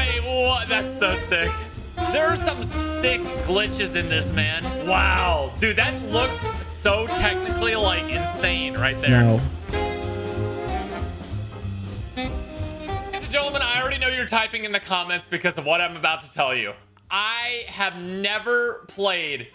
Wait, what? That's so sick. There are some sick glitches in this, man. Wow. Dude, that looks so technically, like, insane right there. No. Ladies and gentlemen, I already know you're typing in the comments because of what I'm about to tell you. I have never played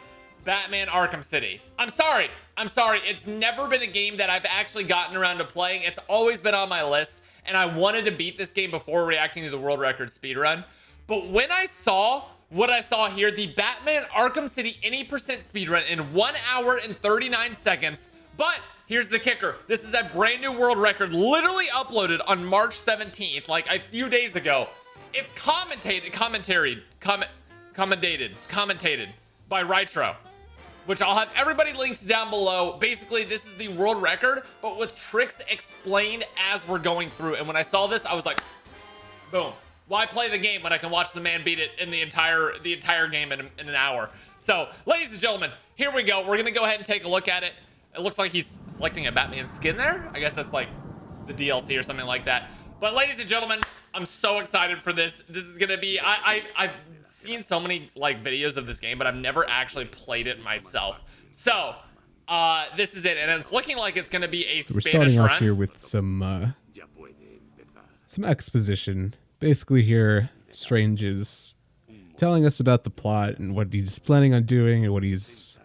Batman Arkham City. I'm sorry. It's never been a game that I've actually gotten around to playing. It's always been on my list, and I wanted to beat this game before reacting to the world record speedrun. But when I saw what I saw here, the Batman Arkham City any percent speedrun in 1 hour and 39 seconds. But here's the kicker. This is a brand new world record, literally uploaded on March 17th, like a few days ago. It's commentated by Rytro, which I'll have everybody linked down below. Basically, this is the world record, but with tricks explained as we're going through. And when I saw this, I was like, boom. Why play the game when I can watch the man beat it in the entire game in an hour? So, ladies and gentlemen, here we go. We're gonna go ahead and take a look at it. It looks like he's selecting a Batman skin there. I guess that's like the DLC or something like that. But ladies and gentlemen, I'm so excited for this. This is gonna be, I've seen so many like videos of this game, but I've never actually played it myself. So, this is it, and it's looking like it's gonna be a So we're Spanish starting run. off here with some exposition. Basically here, Strange is telling us about the plot and what he's planning on doing and what he's,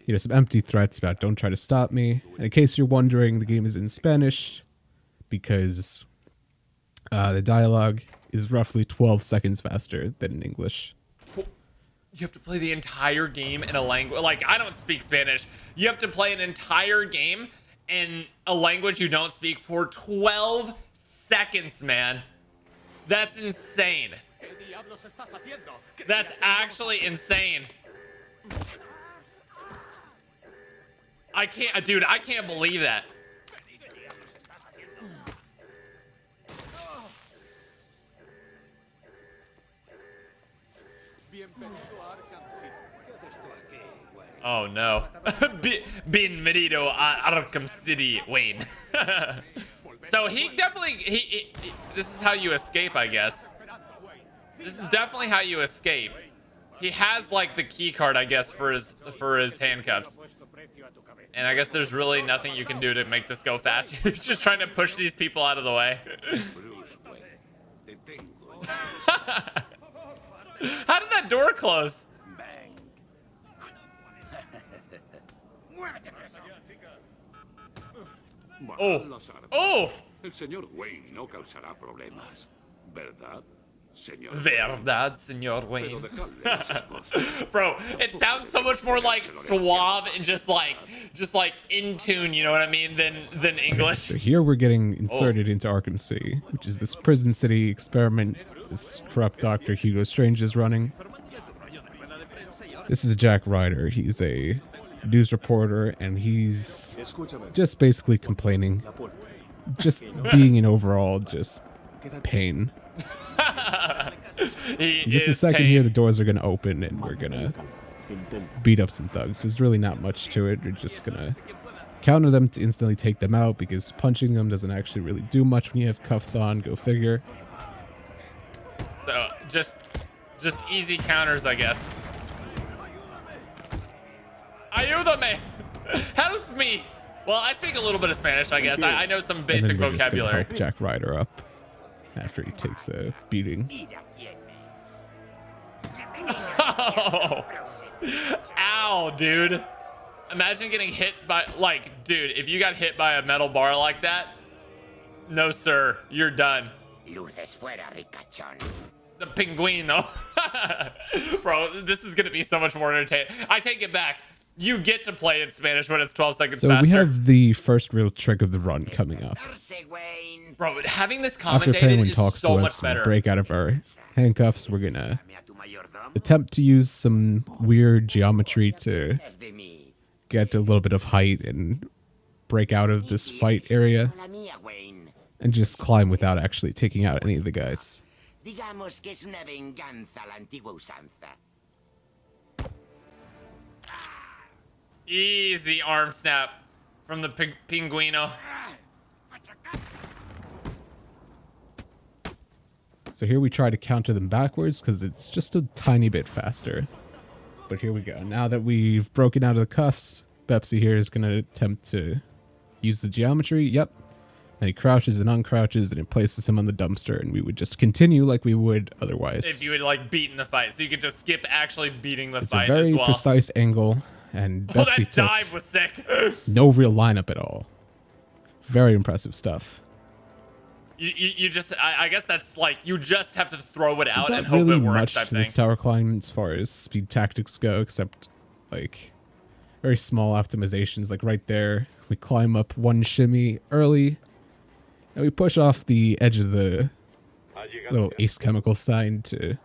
you know, some empty threats about don't try to stop me. And in case you're wondering, the game is in Spanish because the dialogue is roughly 12 seconds faster than in English. You have to play the entire game in a language, like, I don't speak Spanish. You have to play an entire game in a language you don't speak for 12 seconds, man. That's insane. That's actually insane. I can't, dude, I can't believe that. Oh no. Bienvenido a Arkham City, Wayne. So he definitely, this is how you escape, I guess. This is definitely how you escape. He has like the key card, I guess, for his handcuffs. And I guess there's really nothing you can do to make this go fast. He's just trying to push these people out of the way. How did that door close? Oh. Oh. El señor Wayne no causará problemas, ¿verdad, señor? Verdad, señor Wayne. Pero dejadle esas cosas. Bro, it sounds so much more like suave and just like in tune, you know what I mean, than English. So here we're getting inserted into Arkham City, which is this prison city experiment this corrupt Dr. Hugo Strange is running. This is Jack Ryder. He's a news reporter, and he's just basically complaining. Just being in overall just pain. In just a second here, the doors are going to open, and we're going to beat up some thugs. There's really not much to it. We're just going to counter them to instantly take them out, because punching them doesn't actually really do much when you have cuffs on. Go figure. So, just easy counters, I guess. Ayúdame! Help me! Well, I speak a little bit of Spanish, I guess. I know some basic and then we're vocabulary. just gonna help Jack Ryder up after he takes a beating. Oh. Ow, dude. Imagine getting hit by, like, dude, if you got hit by a metal bar like that, no, sir, you're done. Luces fuera, ricachón. The pinguino. Bro, this is going to be so much more entertaining. I take it back. You get to play in Spanish when it's 12 seconds faster. So we have the first real trick of the run coming up. Bro, having this After commentated Penguin is talks so to much us, better. we break out of our handcuffs. We're going to attempt to use some weird geometry to get a little bit of height and break out of this fight area and just climb without actually taking out any of the guys. Digamos que es una venganza a la antigua usanza. Easy arm snap from the pinguino. So So here we try to counter them backwards because it's just a tiny bit faster. But here we go. Now that we've broken out of the cuffs, Pepsi here is going to attempt to use the geometry. Yep. And he crouches and uncrouches and it places him on the dumpster, and we would just continue like we would otherwise. If you would like beaten the fight, so you could just skip actually beating the It's fight a very as well. precise angle, and Oh, Pepsi that took dive was sick. no real lineup at all. Very impressive stuff. You just, I guess that's like, you just have to throw it out There's and not hope really it works much type to thing. this tower climb as far as speed tactics go, except like very small optimizations. Like right there, we climb up one shimmy early, and we push off the edge of the little ace chemical sign to Get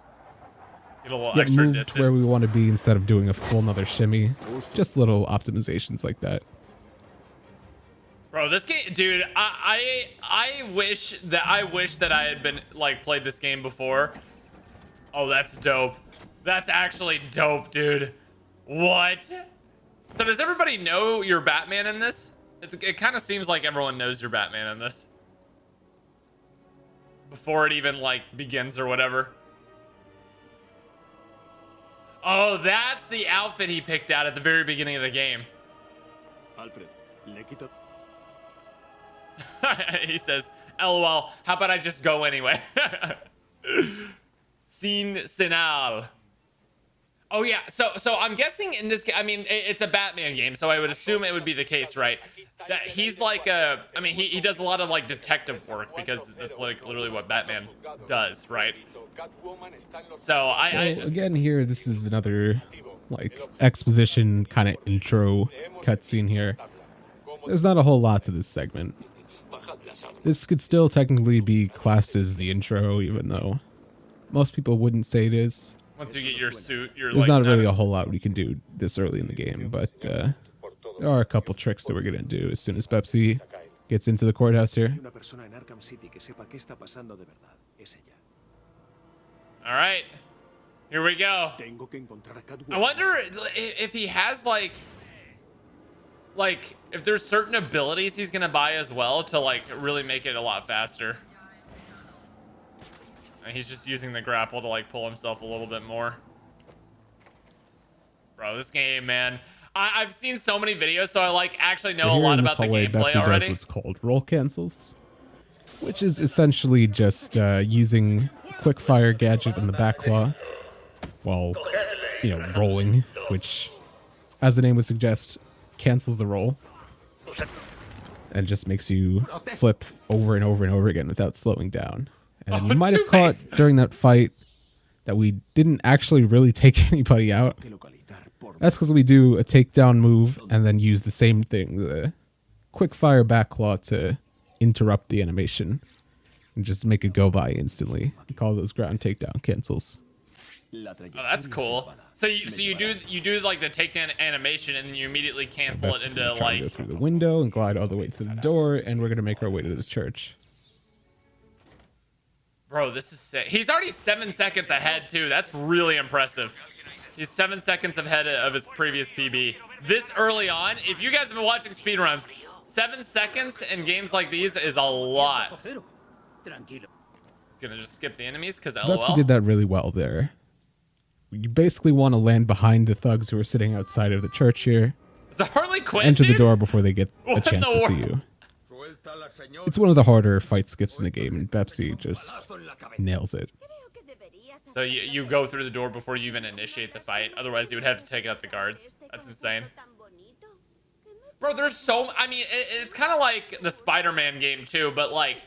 a little get extra moved distance. where we want to be instead of doing a full another shimmy. Just little optimizations like that. Bro, this game, dude, I wish that I had been like played this game before. Oh, that's dope. That's actually dope, dude. What? So does everybody know you're Batman in this? It kind of seems like everyone knows you're Batman in this. Before it even like begins or whatever. Oh, that's the outfit he picked out at the very beginning of the game. Alfred, le quito. He says, LOL, how about I just go anyway? Sin Sinal. Oh yeah, so I'm guessing in this game, I mean, it's a Batman game, so I would assume it would be the case, right? That he's like I mean, he does a lot of like detective work because that's like literally what Batman does, right? So Again here, this is another like exposition kind of intro cutscene here. There's not a whole lot to this segment. This could still technically be classed as the intro, even though most people wouldn't say it is. once you get your suit, you're There's like not really a whole lot we can do this early in the game, but there are a couple tricks that we're gonna do as soon as Pepsi gets into the courthouse here. Una persona en Arkham City que sepa qué está pasando de verdad. Es ella. All right, here we go. Tengo que encontrar a Catwoman. I wonder if he has like if there's certain abilities he's gonna buy as well to like really make it a lot faster. And he's just using the grapple to like pull himself a little bit more. Bro, this game, man. I've seen so many videos, so I like actually know a lot about the gameplay Pepsi already. does what's called roll cancels, which is essentially just using quick fire gadget on the back claw while, you know, rolling, which, as the name would suggest, cancels the roll and just makes you flip over and over and over again without slowing down. And Oh, you it's might have Two-Face. caught during that fight that we didn't actually really take anybody out. Que localizar por That's because we do a takedown move and then use the same thing, the quick fire back claw, to interrupt the animation and just make it go by instantly. We call those ground takedown cancels. la Oh, that's cool. So you do like the takedown animation and then you immediately cancel it That's into gonna try to go like. through the window and glide all the way to the door, and we're gonna make our way to the church. Bro, this is sick. He's already 7 seconds ahead too. That's really impressive. He's 7 seconds ahead of his previous PB. This early on, if you guys have been watching speedruns, 7 seconds in games like these is a lot. He's gonna just skip the enemies because LOL. Pepsi did that really well there. You basically want to land behind the thugs who are sitting outside of the church here. Is it Harley Quinn? Enter the dude? door before they get a What in chance the to see world? you. It's one of the harder fight skips in the game, and Pepsi just nails it. So you go through the door before you even initiate the fight. Otherwise, you would have to take out the guards. That's insane. Bro, there's so... I mean, it's kind of like the Spider-Man game, too. But, like,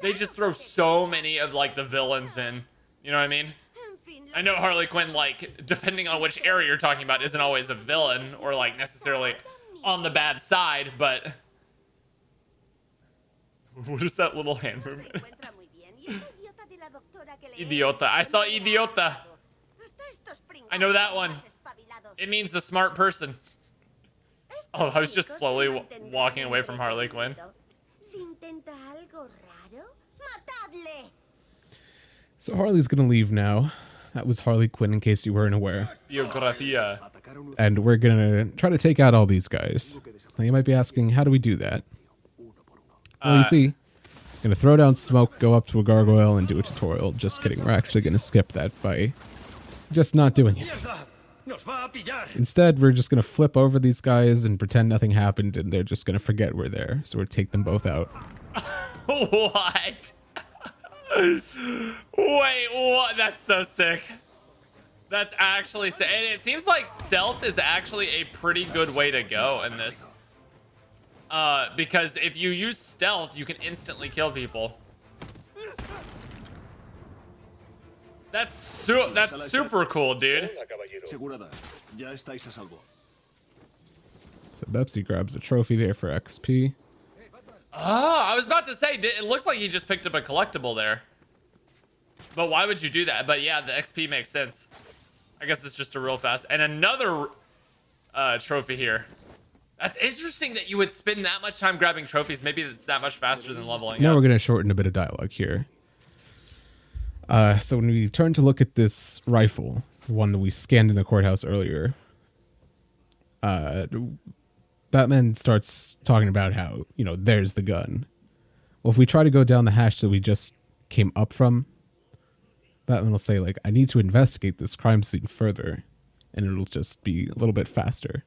they just throw so many of, like, the villains in. You know what I mean? I know Harley Quinn, like, depending on which area you're talking about, isn't always a villain. Or, like, necessarily on the bad side. But... What is that little hand movement? Idiota. I saw idiota. I know that one. It means the smart person. Oh, I was just slowly walking away from Harley Quinn. So Harley's gonna leave now. That was Harley Quinn, in case you weren't aware. Biografia. atacaron And we're gonna try to take out all these guys. Now you might be asking, how do we do that? Well, you see, Gonna throw down smoke, go up to a gargoyle, and do a tutorial. Just kidding. We're actually gonna skip that by just not doing it. Instead, we're just gonna flip over these guys and pretend nothing happened, and they're just gonna forget we're there. So we'll take them both out. What? Wait, what? That's so sick. That's actually sick. And it seems like stealth is actually a pretty good way to go in this. Because if you use stealth, you can instantly kill people. That's super cool, dude. Segurada, ya estáis a salvo. So Bepsy grabs a trophy there for XP. Oh, I was about to say, it looks like he just picked up a collectible there. But why would you do that? But yeah, the XP makes sense. I guess it's just a real fast. And another trophy here. That's interesting that you would spend that much time grabbing trophies. Maybe it's that much faster than leveling Now up. we're going to shorten a bit of dialogue here. So when we turn to look at this rifle, the one that we scanned in the courthouse earlier, Batman starts talking about how, you know, there's the gun. Well, if we try to go down the hatch that we just came up from, Batman will say, like, I need to investigate this crime scene further, and it'll just be a little bit faster.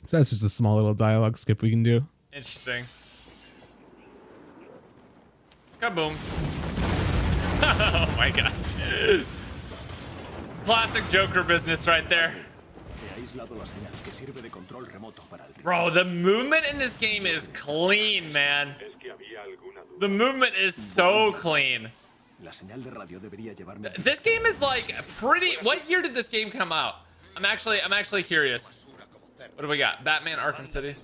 So that's just a small little dialogue skip we can do. Interesting. Kaboom. Oh my gosh. Classic Joker business right there. Bro, the movement in this game is clean, man. The movement is so clean. This game is like pretty. What year did this game come out? I'm actually curious. What do we got? Batman Arkham City.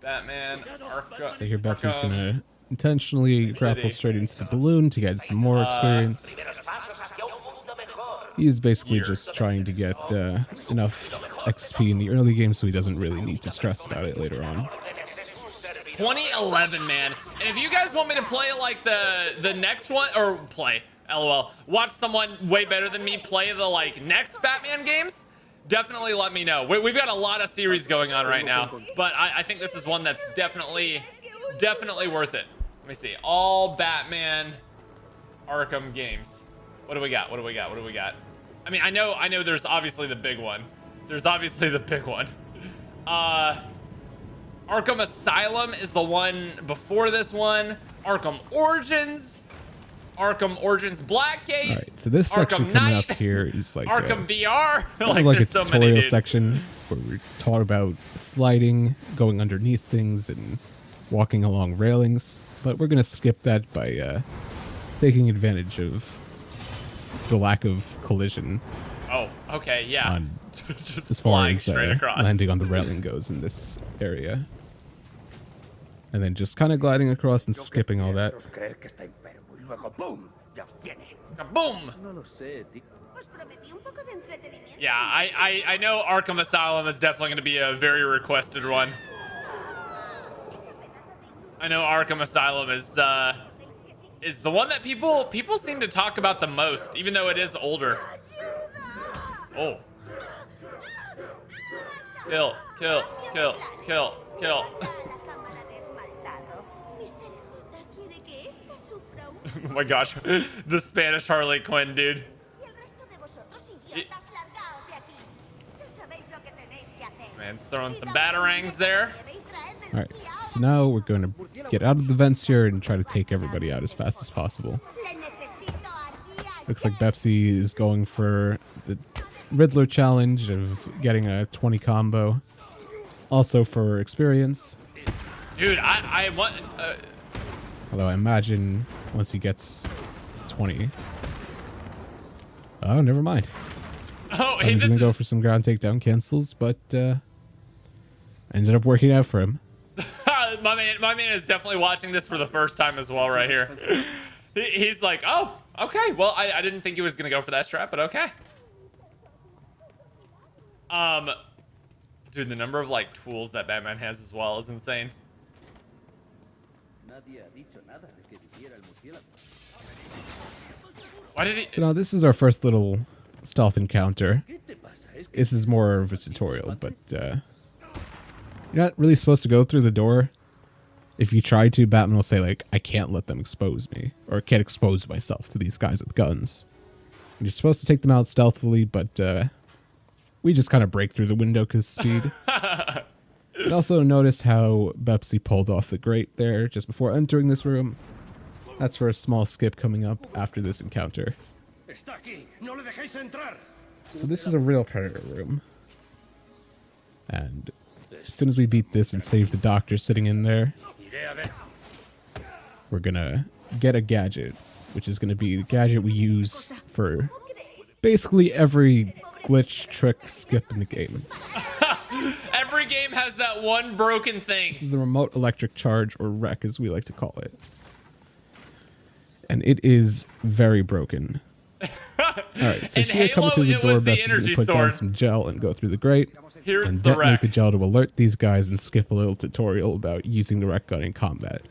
Batman Arkham. So here Bepsy's gonna intentionally grapple straight into the balloon to get some more experience. He's basically just trying to get enough XP in the early game so he doesn't really need to stress about it later on. 2011, man. And if you guys want me to play like the next one, or play, LOL, watch someone way better than me play the like next Batman games, definitely let me know. We've got a lot of series going on right now, but I think this is one that's definitely worth it. Let me see. All Batman Arkham games. What do we got? What do we got? What do we got? I mean, I know there's obviously the big one. There's obviously the big one. Arkham Asylum is the one before this one. Arkham Origins. Arkham Origins Blackgate. All right, so this section Arkham coming Knight, up here is like Arkham VR. like a there's so tutorial many, dude. section where we're taught about sliding, going underneath things, and walking along railings. But we're gonna skip that by taking advantage of the lack of collision. Oh, okay, yeah. Just As far flying as straight across. landing on the railing goes in this area. And then just kind of gliding across and skipping all that. Kaboom! Yeah, I know Arkham Asylum is definitely going to be a very requested one. I know Arkham Asylum is the one that people seem to talk about the most, even though it is older. Oh. Kill, kill, kill, kill, kill. Oh my gosh, the Spanish Harley Quinn, dude. Man's throwing some batarangs there. All right, so now we're going to get out of the vents here and try to take everybody out as fast as possible. Looks like Bepsy is going for the Riddler challenge of getting a 20 combo. Also for experience. Dude, I want... Although I imagine once he gets 20... Oh, never mind. Oh, I was going to go for some ground takedown cancels, but ended up working out for him. my man is definitely watching this for the first time as well right here. He's like, oh, okay. Well, I didn't think he was going to go for that strat, but okay. Dude, the number of like tools that Batman has as well is insane. Why did he... So now this is our first little stealth encounter. This is more of a tutorial, but you're not really supposed to go through the door. if you try to, Batman will say, like, I can't let them expose me, or I can't expose myself to these guys with guns. And you're supposed to take them out stealthily, but we just kind of break through the window because speed. I also noticed how Bepsy pulled off the grate there just before entering this room. That's for a small skip coming up after this encounter. So this is a real Predator room. And as soon as we beat this and save the doctor sitting in there, we're gonna get a gadget, which is gonna be the gadget we use for basically every glitch, trick, skip in the game. Every game has that one broken thing. This is the remote electric charge, or wreck as we like to call it. And it is very broken. Alright, so In here Halo, coming through the it door, was the Beth's gonna energy put down sword. some gel and go through the grate. Here's And the detonate wreck. the gel to alert these guys and skip a little tutorial about using the wreck gun in combat.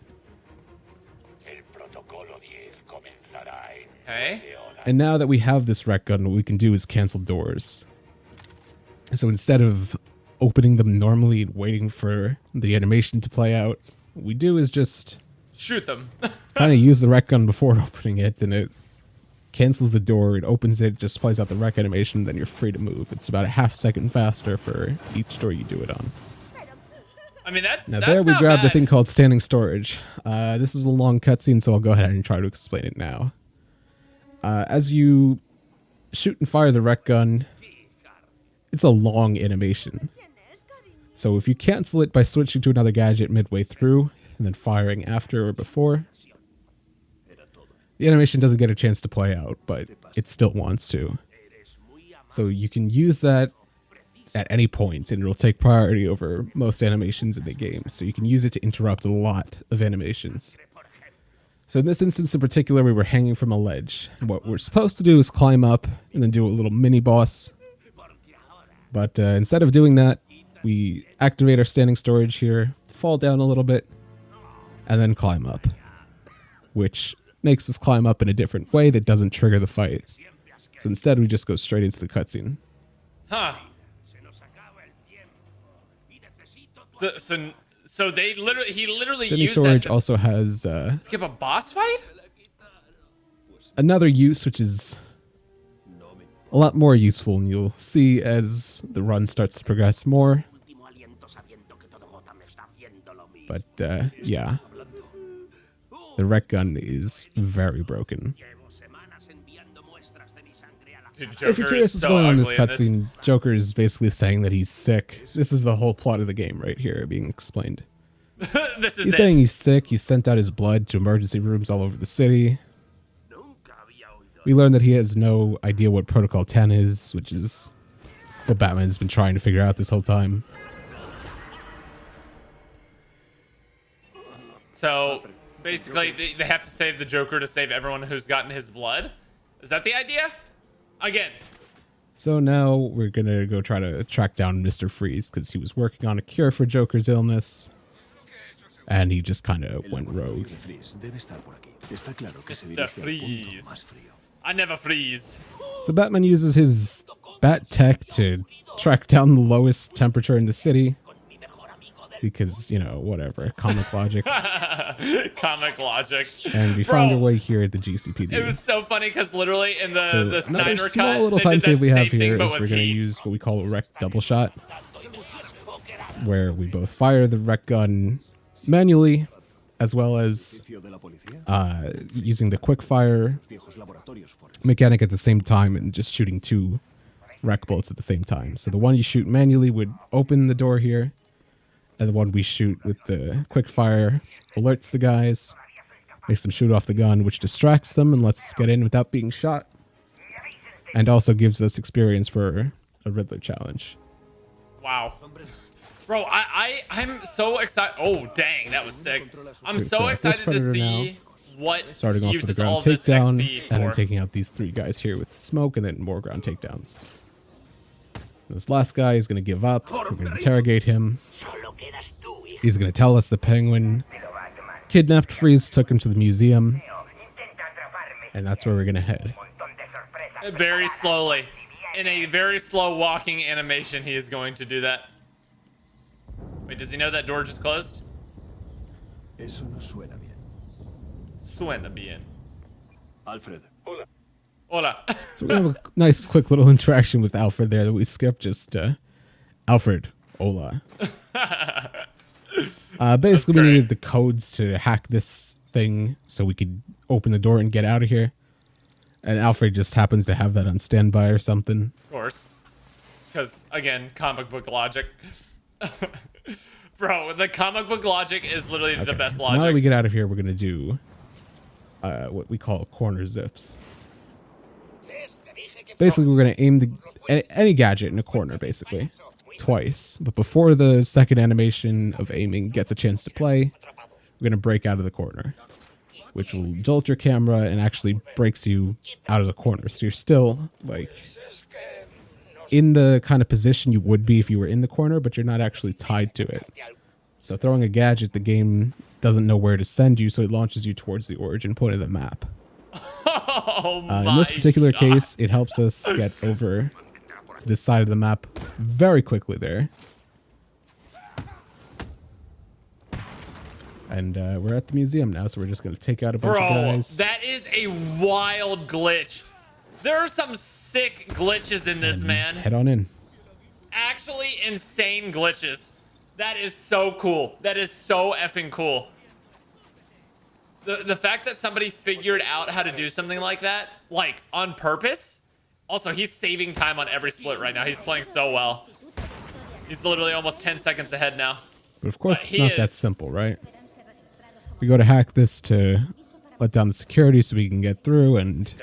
Okay. And now that we have this wreck gun, what we can do is cancel doors. So instead of opening them normally and waiting for the animation to play out, what we do is just Shoot them. kind of use the wreck gun before opening it, and it cancels the door, it opens it, just plays out the wreck animation, then you're free to move. It's about a half second faster for each door you do it on. I mean, that's Now that's there we not grabbed a bad. thing called standing storage. This is a long cutscene, so I'll go ahead and try to explain it now. As you shoot and fire the wreck gun, it's a long animation. So if you cancel it by switching to another gadget midway through, and then firing after or before, the animation doesn't get a chance to play out, but it still wants to. So you can use that at any point, and it'll take priority over most animations in the game. So you can use it to interrupt a lot of animations. So in this instance in particular, we were hanging from a ledge. And what we're supposed to do is climb up and then do a little mini boss. But instead of doing that, we activate our standing storage here, fall down a little bit, and then climb up, which makes us climb up in a different way that doesn't trigger the fight. So instead, we just go straight into the cutscene. Huh. So they literally, he literally Standing used that storage to also has skip a boss fight? another use, which is a lot more useful, and you'll see as the run starts to progress more. But yeah, the wreck gun is very broken. Dude, If you're Joker curious is what's so going on in this ugly in cutscene, Joker is basically saying that he's sick. This is the whole plot of the game right here being explained. This is He's it. saying he's sick. He sent out his blood to emergency rooms all over the city. We learned that he has no idea what Protocol 10 is, which is what Batman's been trying to figure out this whole time. So basically, they have to save the Joker to save everyone who's gotten his blood. Is that the idea? Again. So now we're going to go try to track down Mr. Freeze because he was working on a cure for Joker's illness. And he just kind of went rogue. Mr. Freeze. I never freeze. So Batman uses his bat tech to track down the lowest temperature in the city. Because, you know, whatever, comic logic. Comic logic. And we Bro, found our way here at the GCPD. It was so funny because literally in the So Snyder another cut, small little they time did save that we have same thing, here but is with we're going to heat. use what we call a wreck double shot, where we both fire the wreck gun manually, as well as using the quick fire mechanic at the same time and just shooting two wreck bullets at the same time. So the one you shoot manually would open the door here, and the one we shoot with the quick fire alerts the guys, makes them shoot off the gun, which distracts them and lets us get in without being shot, and also gives us experience for a Riddler challenge. Wow. Bro, I'm so excited. Oh, dang, that was sick. I'm We've so got this excited to Predator see what Starting off with a uses all ground this takedown, XP and then for. taking out these three guys here with smoke, and then more ground takedowns. This last guy is going to give up. We're going to interrogate him. He's going to tell us the Penguin kidnapped Freeze, took him to the museum, and that's where we're going to head. Very slowly. In a very slow walking animation, he is going to do that. Wait, does he know that door just closed? Eso no suena bien. Suena bien. Alfred, Hola. So we have a nice, quick little interaction with Alfred there that we skipped. Just Alfred, hola. Basically, we great. needed the codes to hack this thing so we could open the door and get out of here. And Alfred just happens to have that on standby or something. Of course. Because, again, comic book logic. Bro, the comic book logic is literally the best so logic. now that we get out of here, we're going to do what we call corner zips. Basically, we're going to aim any gadget in a corner, basically, twice. But before the second animation of aiming gets a chance to play, we're going to break out of the corner, which will jolt your camera and actually breaks you out of the corner. So you're still, like, in the kind of position you would be if you were in the corner, but you're not actually tied to it. So throwing a gadget, the game doesn't know where to send you, so it launches you towards the origin point of the map. Oh In this particular God. case, it helps us get over to this side of the map very quickly there. And we're at the museum now, so we're just going to take out a bunch of Bro, guys. that is a wild glitch. There are some sick glitches in this, and man. Head on in. Actually insane glitches. That is so cool. That is so effing cool. The fact that somebody figured out how to do something like that, like, on purpose. Also, he's saving time on every split right now. He's playing so well. He's literally almost 10 seconds ahead now. But of course, But it's he not that is- simple, right? We go to hack this to let down the security so we can get through, and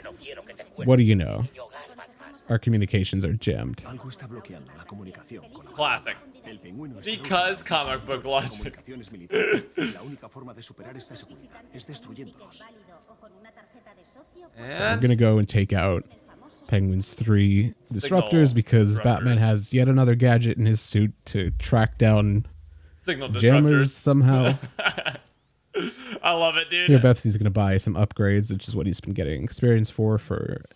what do you know? Our communications are jammed. algo está bloqueando la comunicación con la... Classic. El pingüino está Because usando comic book todas las logic. comunicaciones militares. La única forma de superar esta seguridad es destruyéndolos. We're And gonna go and take out Penguin's 3 disruptors Signal because Batman disruptors. has yet another gadget in his suit to track down signal jammers disruptors. somehow. I love it, dude. Here, Bepsi's gonna buy some upgrades, which is what he's been getting experience for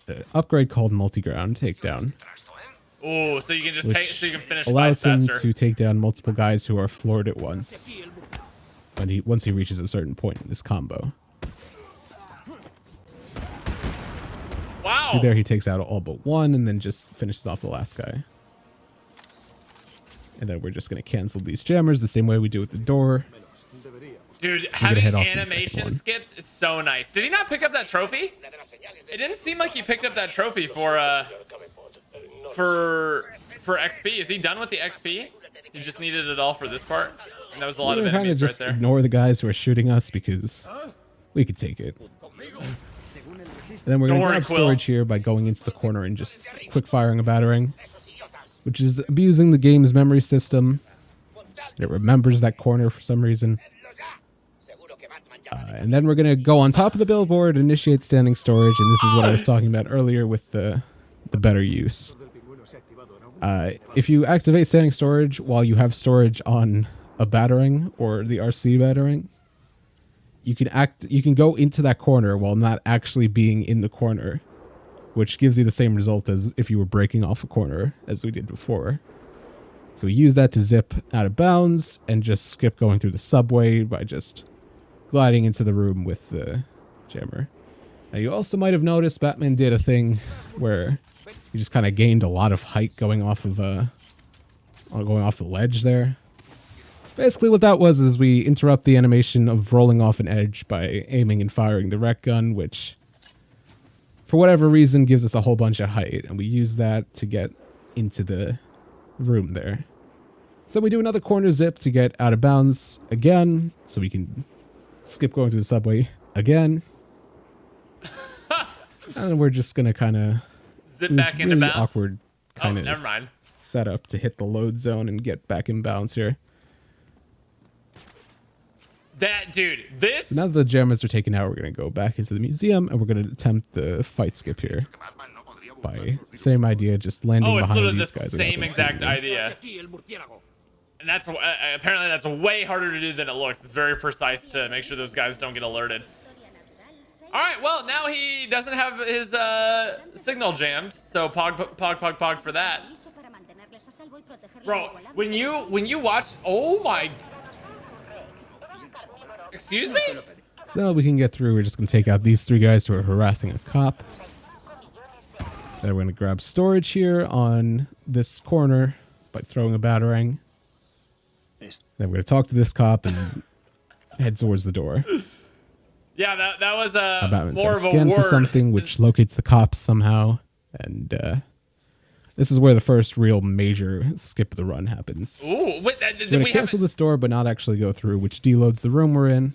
an upgrade called multi-ground takedown. Ooh, so you can just take, Which so you can finish allows fights him faster. to take down multiple guys who are floored at once. Once he reaches a certain point in this combo. Wow. See there, he takes out all but one and then just finishes off the last guy. And then we're just going to cancel these jammers the same way we do with the door. Dude, gonna having head off to the second animation one. skips is so nice. Did he not pick up that trophy? It didn't seem like he picked up that trophy for XP. Is he done with the XP? He just needed it all for this part. And that was a lot of We're kind of enemies right just there. ignore the guys who are shooting us because we could take it. And then we're going Don't to worry, grab Quill. storage here by going into the corner and just quick firing a battering, which is abusing the game's memory system. It remembers that corner for some reason. And then we're going to go on top of the billboard, initiate standing storage, and this is what I was talking about earlier with the better use. If you activate standing storage while you have storage on a battering or the RC battering, you can go into that corner while not actually being in the corner, which gives you the same result as if you were breaking off a corner as we did before. So we use that to zip out of bounds and just skip going through the subway by just gliding into the room with the jammer. Now you also might have noticed Batman did a thing where he just kind of gained a lot of height going off of the ledge there. Basically what that was is we interrupt the animation of rolling off an edge by aiming and firing the rec gun, which for whatever reason gives us a whole bunch of height, and we use that to get into the room there. So we do another corner zip to get out of bounds again, so we can skip going through the subway again. And we're just gonna kind of Zip do this back into really bounds. awkward Oh, kind never of mind. setup to hit the load zone and get back in bounds here. That dude, this So now that the jammers are taken out, we're going to go back into the museum and we're going to attempt the fight skip here. By same idea, just landing oh, it's behind literally the these guys. without same them exact seeing you. idea. And that's apparently that's way harder to do than it looks. It's very precise to make sure those guys don't get alerted. All right, well now he doesn't have his signal jammed, so pog for that. Bro, when you watch, oh my, Excuse me? So we can get through. We're just going to take out these 3 guys who are harassing a cop. Then we're going to grab storage here on this corner by throwing a batarang. Then we're going to talk to this cop and head towards the door. Yeah, that was Batman's more gonna of a scan word. for something which locates the cops somehow. And this is where the first real major skip of the run happens. Ooh, wait, We're did going we to have... cancel this door but not actually go through, which deloads the room we're in.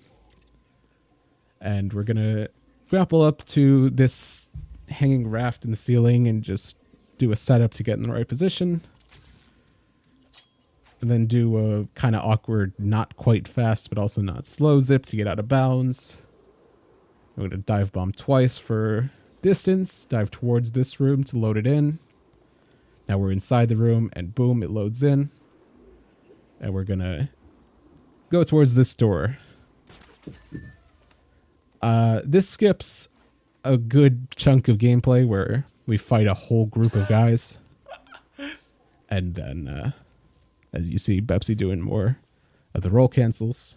And we're going to grapple up to this hanging raft in the ceiling and just do a setup to get in the right position. And then do a kind of awkward, not quite fast, but also not slow zip to get out of bounds. I'm going to dive bomb twice for distance, dive towards this room to load it in. Now we're inside the room and boom, it loads in. And we're going to go towards this door. This skips a good chunk of gameplay where we fight a whole group of guys. And then, as you see, Bepsi doing more of the roll cancels.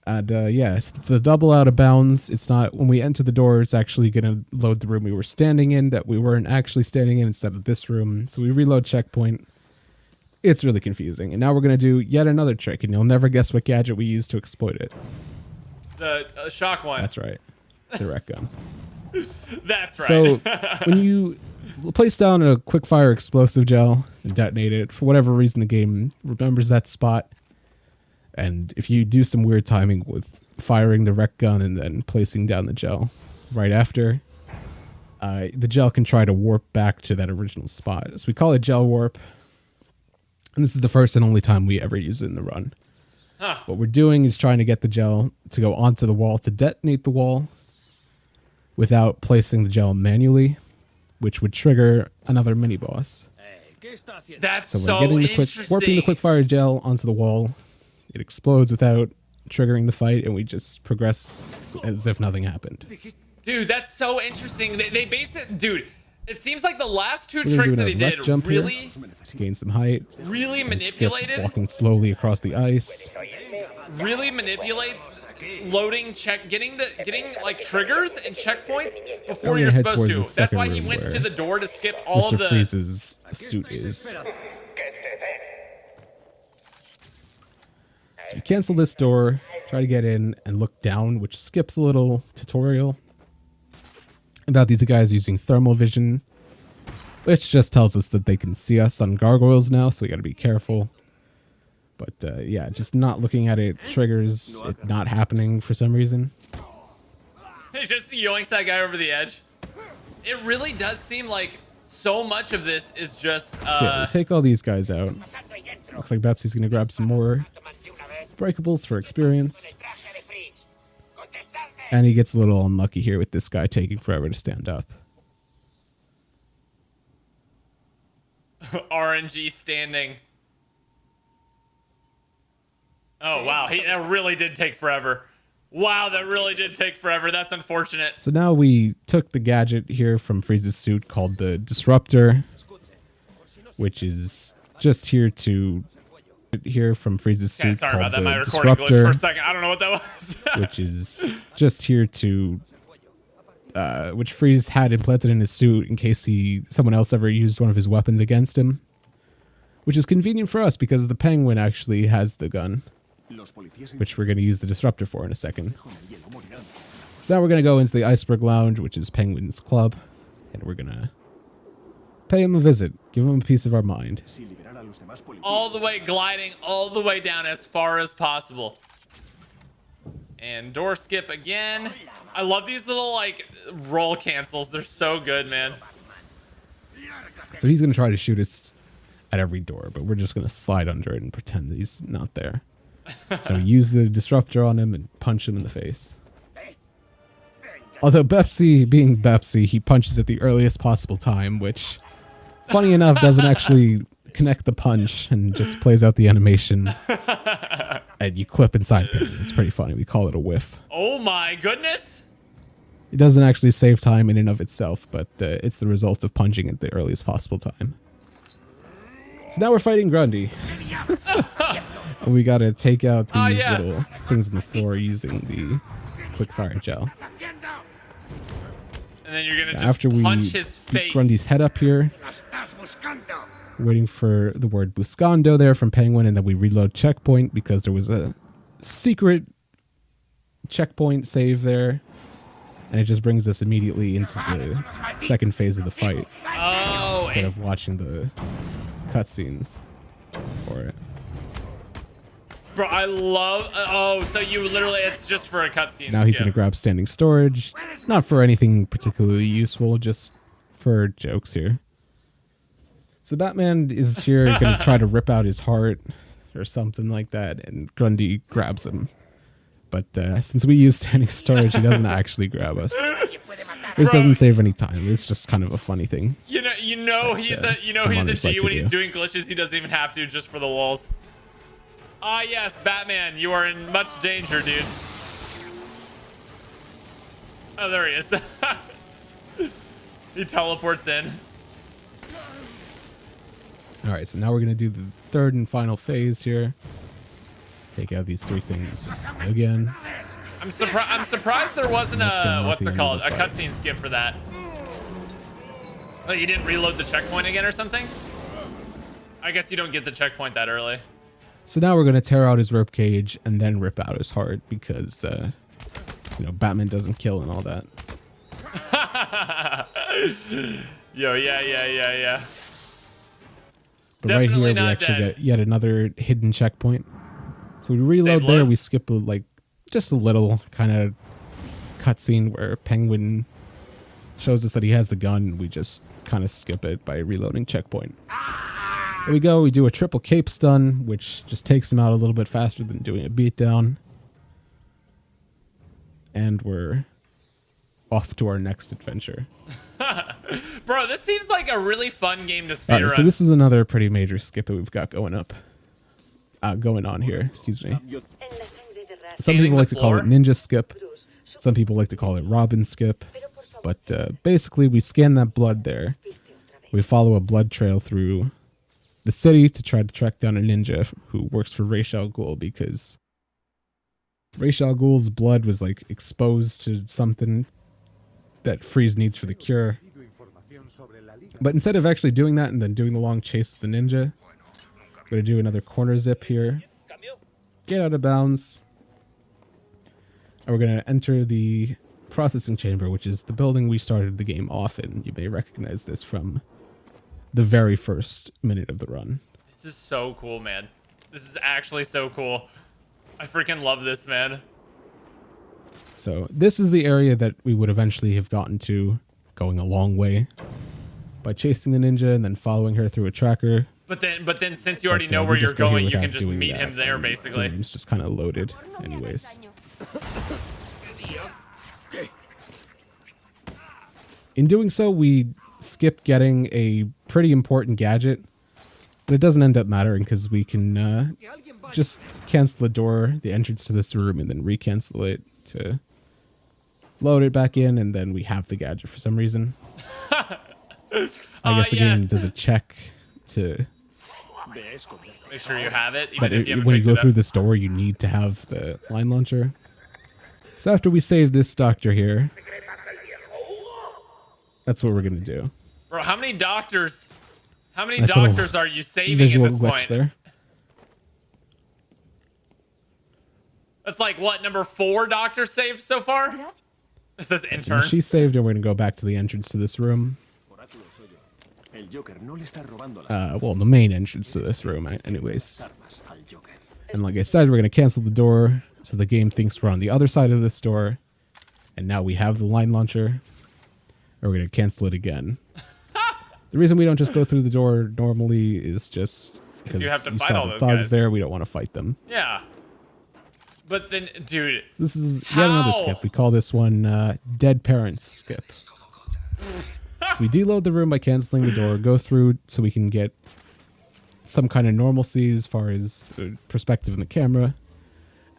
And, yeah, it's a double out of bounds. It's not, when we enter the door, it's actually going to load the room we were standing in that we weren't actually standing in instead of this room. So we reload checkpoint. It's really confusing. And now we're going to do yet another trick, and you'll never guess what gadget we used to exploit it. The shock one. That's right. It's a rec gun. That's right. So when you place down a quick-fire explosive gel and detonate it, for whatever reason the game remembers that spot. And if you do some weird timing with firing the rec gun and then placing down the gel right after, the gel can try to warp back to that original spot. So we call it gel warp. And this is the first and only time we ever use it in the run. Huh. What we're doing is trying to get the gel to go onto the wall to detonate the wall without placing the gel manually, which would trigger another mini boss. That's So so we're getting the interesting. warping the quick fire gel onto the wall. It explodes without triggering the fight, and we just progress as if nothing happened. Dude, that's so interesting. They base it, dude. It seems like the last 2 We're gonna tricks do that they another left did jump really, here to gain some height. really And skip manipulated. walking slowly across the ice. Really manipulates loading getting like triggers and checkpoints before We're you're gonna head supposed towards to. the That's why second he room went to where the door to skip all Mr. of the. Freeze's suit is. So we cancel this door, try to get in, and look down, which skips a little tutorial about these guys using thermal vision, which just tells us that they can see us on gargoyles now, so we got to be careful. But yeah, just not looking at it triggers it not happening for some reason. He just yoinks that guy over the edge. It really does seem like so much of this is just. So yeah, we take all these guys out. Looks like Bepsi's gonna grab some more breakables for experience. And he gets a little unlucky here with this guy taking forever to stand up. RNG standing. Oh wow, that really did take forever. Wow, that really did take forever. That's unfortunate. So now we took the gadget here from Freeze's suit called the Disruptor, which is just here to from Freeze's suit Okay, sorry called about that. the My recording glitched Disruptor, for a second. I don't know what that was. which is just here to which Freeze had implanted in his suit in case someone else ever used one of his weapons against him, which is convenient for us because the Penguin actually has the gun, which we're going to use the Disruptor for in a second. So now we're going to go into the Iceberg Lounge, which is Penguin's club, and we're going to pay him a visit, give him a piece of our mind. All the way gliding all the way down as far as possible. And door skip again. I love these little like roll cancels. They're so good, man. So he's going to try to shoot us at every door, but we're just going to slide under it and pretend that he's not there. So we use the Disruptor on him and punch him in the face. Although Bepsi, being Bepsi, he punches at the earliest possible time, which, funny enough, doesn't actually connect the punch and just plays out the animation. And you clip inside him. It's pretty funny. We call it a whiff. Oh my goodness. It doesn't actually save time in and of itself, but it's the result of punching at the earliest possible time. So now we're fighting Grundy. We gotta take out these yes. little things in the floor using the quick fire gel. And then you're gonna just After we punch his beat face. Grundy's head up here, waiting for the word Buscando there from Penguin, and then we reload checkpoint because there was a secret checkpoint save there, and it just brings us immediately into the second phase of the fight Oh, instead of watching the cutscene for it. bro, I love. Oh, so you literally, it's just for a cutscene. Now he's going to grab standing storage, not for anything particularly useful, just for jokes here. So Batman is here going to try to rip out his heart or something like that, and Grundy grabs him. But since we use standing storage, he doesn't actually grab us. This doesn't save any time. It's just kind of a funny thing. You know, he's a G when he's doing glitches. He doesn't even have to, just for the walls. Ah, yes, Batman, you are in much danger, dude. Oh, there he is. He teleports in. All right, so now we're going to do the third and final phase here. Take out these three things again. I'm surprised there wasn't a, what's it called? A cutscene skip for that. Like, you didn't reload the checkpoint again or something? I guess you don't get the checkpoint that early. So now we're going to tear out his rib cage and then rip out his heart because, you know, Batman doesn't kill and all that. Yo, yeah. But right here, we not actually dead. get yet another hidden checkpoint. So we reload Save there. loads. We skip just a little kind of cutscene where Penguin shows us that he has the gun. And we just kind of skip it by reloading checkpoint. There we go. We do a triple cape stun, which just takes him out a little bit faster than doing a beatdown. And we're off to our next adventure. Bro, this seems like a really fun game to All speedrun. right, so this is another pretty major skip that we've got going on here. Excuse me. Some Scanning people the like to call it floor? ninja skip. Some people like to call it Robin skip. But basically, we scan that blood there. We follow a blood trail through the city to try to track down a ninja who works for Ra's al Ghul, because Ra's al Ghul's blood was like exposed to something that Freeze needs for the cure. But instead of actually doing that and then doing the long chase with the ninja, we're going to do another corner zip here. Get out of bounds. And we're going to enter the processing chamber, which is the building we started the game off in. You may recognize this from the very first minute of the run. This is so cool, man. This is actually so cool. I freaking love this, man. So this is the area that we would eventually have gotten to, going a long way, by chasing the ninja and then following her through a tracker. But then since you already But, know we where you're just go here going, you without can just doing meet that. him there, The basically. game's just kind of loaded anyways. In doing so, we skip getting a pretty important gadget, but it doesn't end up mattering because we can just cancel the door, the entrance to this room, and then recancel it to load it back in, and then we have the gadget for some reason. I guess the game does a check to... Make sure you have it, even But if you haven't when you picked go it through up. this door, you need to have the line launcher. So after we save this doctor here, that's what we're going to do. Bro, how many doctors Nice little are you saving at Visual this glitch point? there. That's like, what, number 4 doctors saved so far? It says So intern. she's saved, and we're going to go back to the entrance to this room. Well, the main entrance to this room, anyways. And like I said, we're going to cancel the door, so the game thinks we're on the other side of this door. And now we have the line launcher. And we're going to cancel it again. The reason we don't just go through the door normally is just because you have to fight saw all the those thugs guys. there. We don't want to fight them. Yeah. But then, dude, This is yet another How? skip. We call this one Dead Parents skip. So we deload the room by canceling the door, go through so we can get some kind of normalcy as far as the perspective in the camera,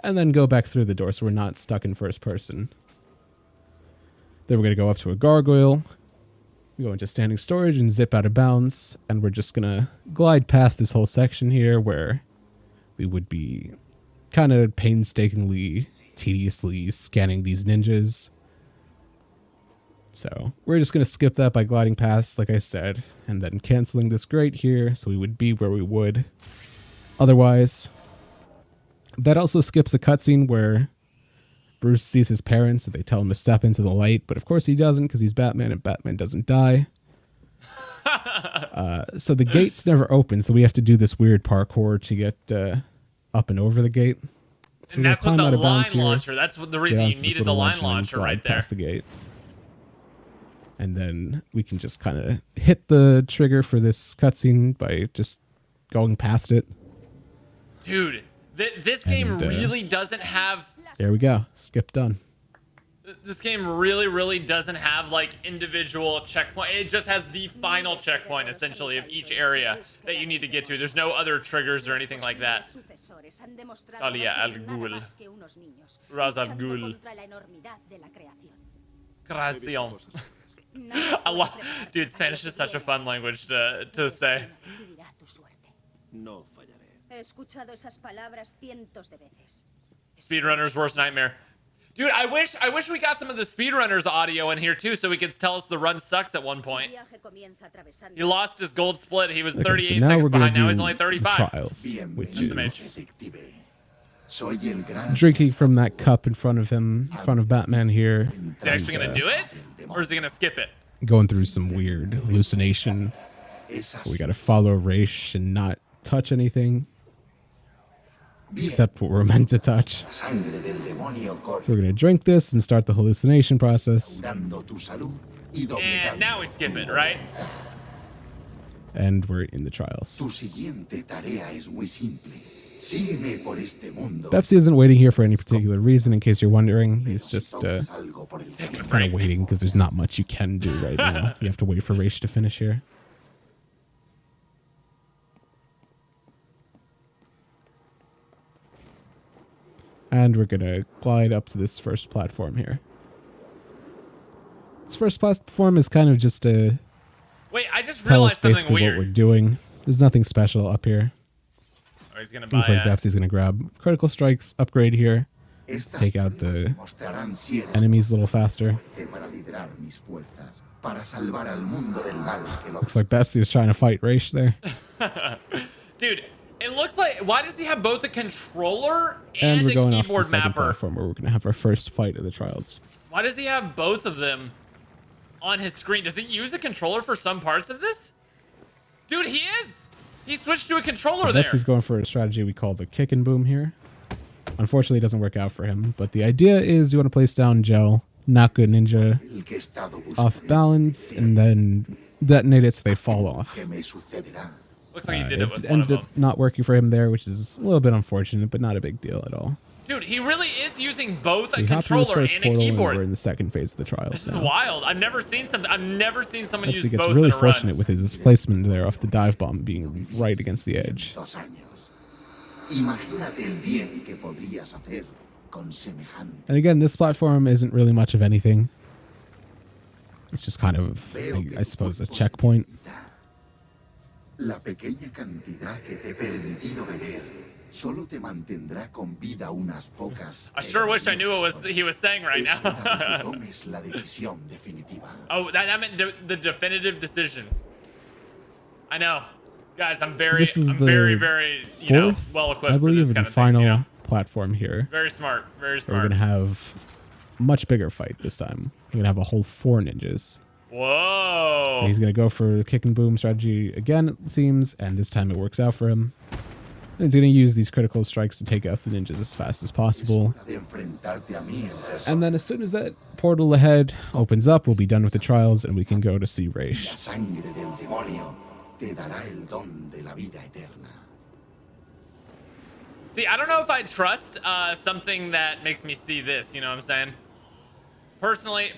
and then go back through the door so we're not stuck in first person. Then we're going to go up to a gargoyle, go into standing storage and zip out of bounds, and we're just going to glide past this whole section here where we would be kind of painstakingly, tediously scanning these ninjas. So we're just going to skip that by gliding past, like I said, and then canceling this grate here, so we would be where we would otherwise. That also skips a cutscene where Bruce sees his parents and they tell him to step into the light, but of course he doesn't because he's Batman and Batman doesn't die. So the gates never open, so we have to do this weird parkour to get up and over the gate. So And that's what the line launcher, that's what the reason you needed the line launcher right there. Past the gate. And then we can just kind of hit the trigger for this cutscene by just going past it. Dude, this game really doesn't have... There we go. Skip done. This game really doesn't have like individual checkpoint. It just has the final checkpoint essentially of each area that you need to get to. There's no other triggers or anything like that. Talia al Ghul. Raz al Ghul. Creación. I love, dude, Spanish is such a fun language to say. No fallaré. He escuchado esas palabras cientos de veces. Speedrunner's worst nightmare. Dude, I wish we got some of the speedrunners audio in here too, so he could tell us the run sucks at one point. He lost his gold split. He was 38 seconds behind. Now he's only 35. Trials, which That's is amazing. drinking from that cup in front of him, in front of Batman here. Is he actually gonna do it, or is he gonna skip it? Going through some weird hallucination. We gotta follow Raish and not touch anything except what we're meant to touch. So we're gonna drink this and start the hallucination process. And now we skip it, right? And we're in the trials. Pepsi isn't waiting here for any particular reason, in case you're wondering. He's just kind of waiting because there's not much you can do right now. You have to wait for Raish to finish here. And we're going to glide up to this first platform here. This first platform is kind of just a... Wait, I just tell us realized something basically weird. what we're doing. There's nothing special up here. Oh, he's gonna buy Looks like Pepsi's going to grab Critical Strikes upgrade here. Take out the enemies a little faster. Looks like Pepsi was trying to fight Raish there. Dude, it looks like... Why does he have both a controller And and we're a going off to the keyboard second mapper? platform where we're going to have our first fight of the trials. Why does he have both of them on his screen? Does he use a controller for some parts of this? Dude, he is! He switched to a controller So there. Pepsi's going for a strategy we call the kick and boom here. Unfortunately, it doesn't work out for him. But the idea is you want to place down Gel, knock a ninja off balance, and then detonate it so they fall off. Looks like he did it with one of ended them. up not working for him there, which is a little bit unfortunate, but not a big deal at all. Dude, he really is using both a We hop through this controller first and a portal, and keyboard. we're in the second phase of the trials This is now. wild. I've never seen someone Pepsi use gets both really in a fortunate run. with his placement there off the dive bomb being right against the edge. And again, this platform isn't really much of anything. It's just kind of, I suppose, a checkpoint. La pequeña cantidad que te he permitido beber solo te mantendrá con vida unas pocas. I sure wish I knew what he was saying right now. Tomes la decisión definitiva. Oh, that meant the definitive decision. I know. Guys, I'm very, very, you know, Fourth, well equipped I for believe, this kind the of final thing, you know? platform here. Very smart, very We're smart. going to have a much bigger fight this time. We're going to have a whole 4 ninjas. Whoa. So he's going to go for kick and boom strategy again, it seems, and this time it works out for him. And he's going to use these critical strikes to take out the ninjas as fast as possible. And then as soon as that portal ahead opens up, we'll be done with the trials and we can go to see Raish. La sangre del demonio te dará el don de la vida eterna. See, I don't know if I trust something that makes me see this, you know what I'm saying? Personally,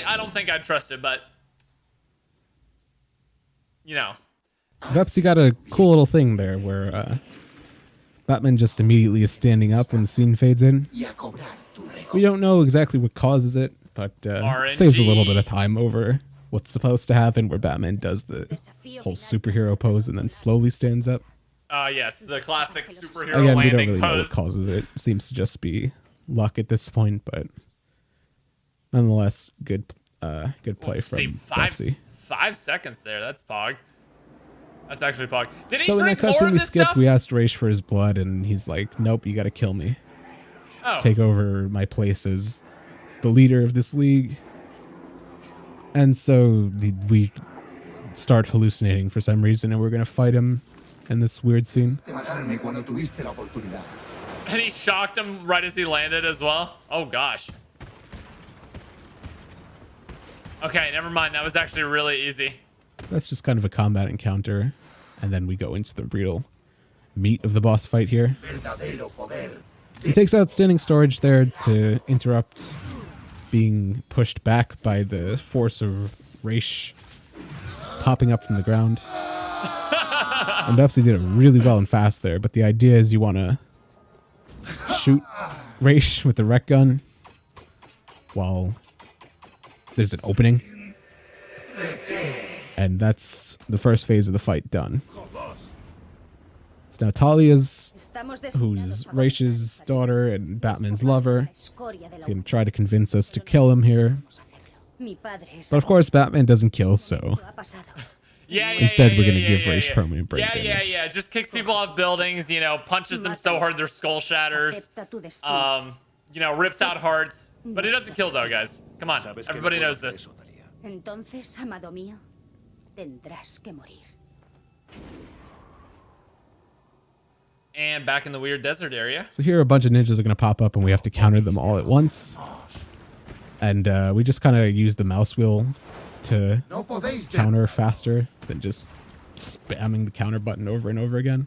I don't think I'd trust it, but you know. Pepsi got a cool little thing there where Batman just immediately is standing up when the scene fades in. We don't know exactly what causes it, but it saves a little bit of time over what's supposed to happen, where Batman does the whole superhero pose and then slowly stands up. Yes, the classic superhero Again, we don't landing really know what pose. causes it. Seems to just be luck at this point, but nonetheless, good play from See, Pepsi. 5 seconds there. That's Pog. That's actually Pog. Did he So in that drink more cutscene of we this skipped, stuff? we asked Raish for his blood, and he's like, "Nope, you got to kill me. Oh. Take over my place as the leader of this league." And so we start hallucinating for some reason, and we're gonna fight him in this weird scene. De matarme cuando tuviste la oportunidad. And he shocked him right as he landed as well. Oh, gosh. Okay, never mind. That was actually really easy. That's just kind of a combat encounter, and then we go into the real meat of the boss fight here. Verdadero poder. He takes out standing storage there to interrupt being pushed back by the force of Raish popping up from the ground. And Bepsi did it really well and fast there, but the idea is you want to shoot Raish with the rec gun while there's an opening. And that's the first phase of the fight done. So now Talia's, Estamos who's destinados a Raish's daughter and Batman's lover, la escoria de la is going to try to convince us to kill him here. humanidad. Mi padre es But of course, Batman doesn't kill, so ha pasado. Yeah, yeah, Instead, yeah, we're gonna yeah, give yeah, Raish yeah. permanent brain Yeah, damage. yeah. Just kicks people off buildings, you know, punches them so hard their skull shatters. Acepta tu destino. You know, rips out hearts. But he doesn't kill though, guys. Come on, Sabes que everybody no puedo knows hacer this. eso, Talia. Entonces, amado mío, tendrás que morir. And back in the weird desert area. So here a bunch of ninjas are going to pop up and we have to counter them all at once. And we just kind of use the mouse wheel to No podéis counter faster than just spamming the counter button over and over again.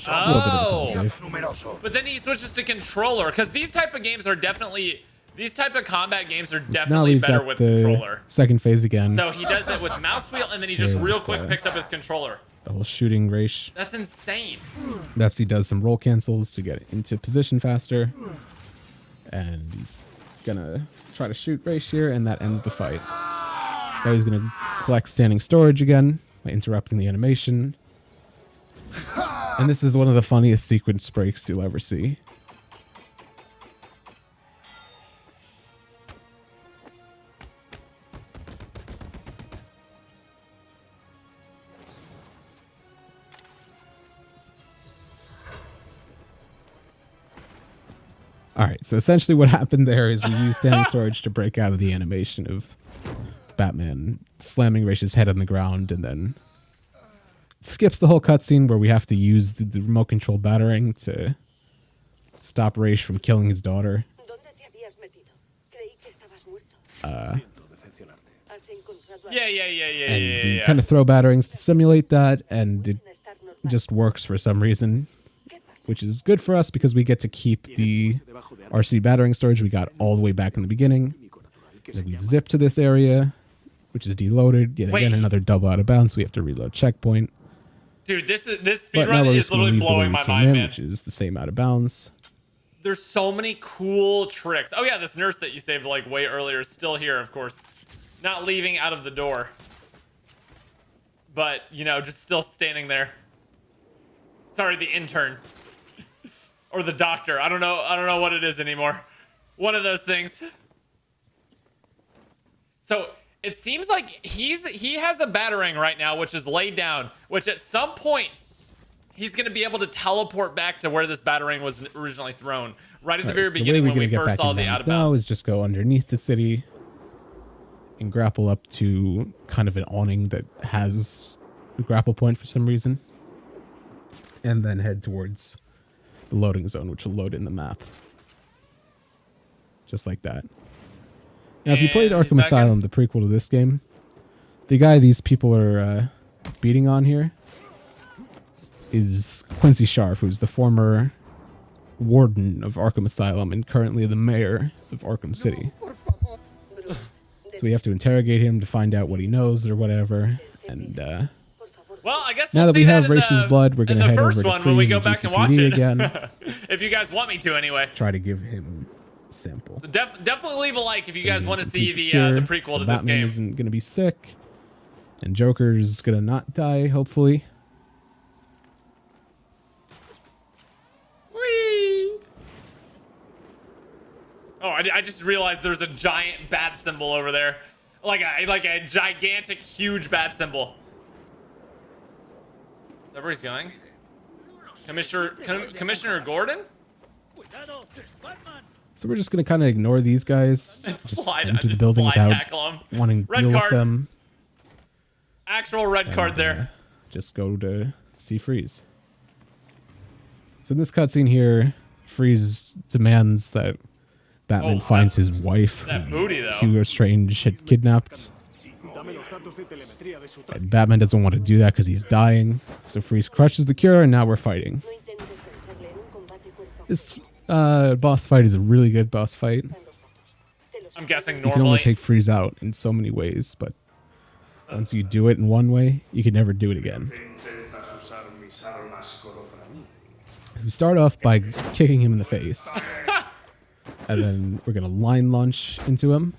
A little bit of a Oh, time save. numeroso. but then he switches to controller because these type of games are definitely, these type of combat games are So now definitely we've better got with the controller. second phase again. So he does it with mouse wheel and then he just Yeah, real quick yeah. picks up his controller. Double shooting Raish. That's insane. Bepsi does some roll cancels to get into position faster. And he's gonna try to shoot Raish here, and that ends the fight. Now he's gonna collect standing storage again by interrupting the animation. And this is one of the funniest sequence breaks you'll ever see. All right, so essentially what happened there is we used standing storage to break out of the animation of Batman slamming Raish's head on the ground, and then skips the whole cutscene where we have to use the remote control battering to stop Raish from killing his daughter. ¿Dónde te habías metido? Creí que estabas muerto. Siento decepcionarte. ¿Has encontrado a Yeah. And we kind of throw batterings to simulate that, and it estar normal? just works for some reason, which is good for us because we get to keep the RC battering storage we got all the way back in the beginning. Then we zip to this area, which is deloaded. Yet Wait. again, another double out of bounds. We have to reload checkpoint. Dude, this But now speedrun we're is just going to literally leave the way blowing we my came mind, in, man. which is the same out of bounds. There's so many cool tricks. Oh yeah, this nurse that you saved like way earlier is still here, of course. Not leaving out of the door. But, you know, just still standing there. Sorry, the intern. Or the doctor. I don't know what it is anymore. One of those things. So, it seems like he has a battering right now, which is laid down, which at some point he's going to be able to teleport back to where this battering was originally thrown. Right at the very So the way beginning we're when we gonna get first back saw in the bounds out of now bounds. is just go underneath the city and grapple up to kind of an awning that has a grapple point for some reason, and then head towards the loading zone, which will load in the map, just like that. Now, if you played And he's Arkham back in. Asylum, the prequel to this game, the guy these people are beating on here is Quincy Sharp, who's the former warden of Arkham Asylum and currently the mayor of Arkham City. So we have to interrogate him to find out what he knows or whatever. And Well, I guess now we'll that see we have in Raish's the, blood, we're in gonna the head first over to one when we Freeze go and back and watch GCPD it. again. If you guys want me to, anyway. Try to give him a sample. So definitely leave a like if you So guys he want to can see complete the cure, prequel so to this Batman game. isn't gonna be sick, and Joker's gonna not die, hopefully. I just realized there's a giant bat symbol over there. Like a gigantic, huge bat symbol. Is that where he's going? Commissioner Gordon? So we're just gonna kind of ignore these guys. And Just slide, enter the just building slide without tackle him. wanting to Red deal card. with them. Actual red card and, there. Just go to see Freeze. So in this cutscene here, Freeze demands that Batman finds his wife, That who booty, though. Hugo Strange had kidnapped. And Batman doesn't want to do that because he's dying. So Freeze crushes the cure, and now we're fighting. No intentes vencerle en un combate cuerpo a This boss fight is a really good boss fight. I'm guessing You can only normally. take Freeze out in so many ways, but once you do it in one way, you can never do it again. We start off by kicking him in the face. And then we're going to line launch into him.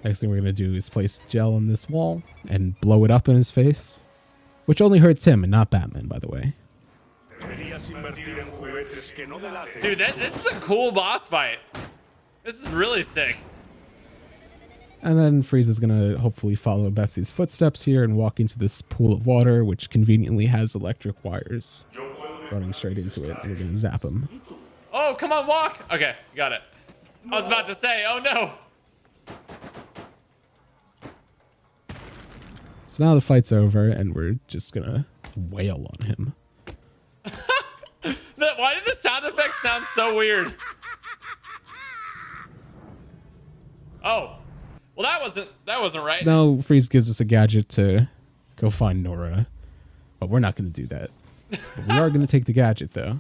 Next thing we're going to do is place gel on this wall and blow it up in his face. Which only hurts him and not Batman, by the way. Dude, this is a cool boss fight. This is really sick. And then Freeze is going to hopefully follow Bepsi's footsteps here and walk into this pool of water, which conveniently has electric wires running straight into it. And we're going to zap him. Oh, come on, walk. Okay, got it. I was about to say, oh no. So now the fight's over, and we're just going to wail on him. Why did the sound effects sound so weird? Oh, well that wasn't right. So now Freeze gives us a gadget to go find Nora, but we're not going to do that. But we are going to take the gadget, though.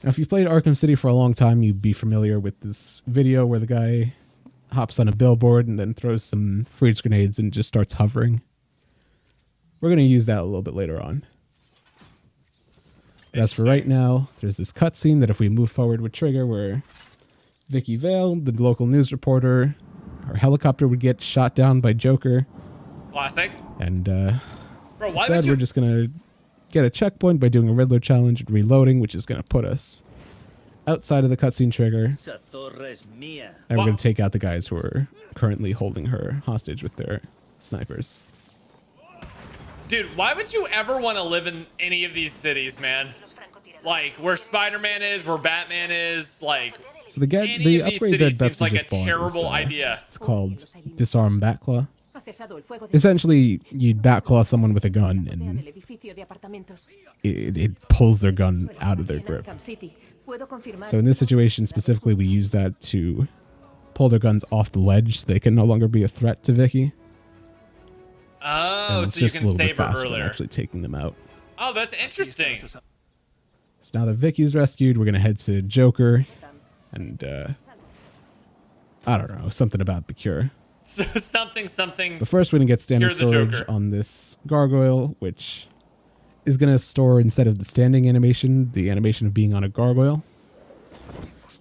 Now, if you've played Arkham City for a long time, you'd be familiar with this video where the guy hops on a billboard and then throws some freeze grenades and just starts hovering. We're going to use that a little bit later on. But as for right now, there's this cutscene that if we move forward with trigger, where Vicky Vale, the local news reporter, her helicopter would get shot down by Joker. Classic. And Bro, why instead, would you? we're just going to get a checkpoint by doing a Riddler challenge and reloading, which is going to put us outside of the cutscene trigger. And we're going to take out the guys who are currently holding her hostage with their snipers. Dude, why would you ever want to live in any of these cities, man? Like where Spider-Man is, where Batman is, like So the any of these upgrade that cities seems Bepsi like a just bought is, terrible idea. it's called Disarm Batclaw. Ha cesado el fuego Essentially, you Batclaw someone with a gun, en and el edificio de apartamentos. it pulls their gun out of their En grip. Arkham City. Puedo confirmar So in this situation specifically, we use that to pull their guns off the ledge so they can no longer be a threat to Vicky. Oh, And it's so you just a can little bit save her faster than earlier. actually taking them out. Oh, that's interesting. So now that Vicky's rescued, we're going to head to Joker and, I don't know, something about the cure. something. But first, we're going to get standing Cure the storage Joker. on this gargoyle, which is going to store, instead of the standing animation, the animation of being on a gargoyle,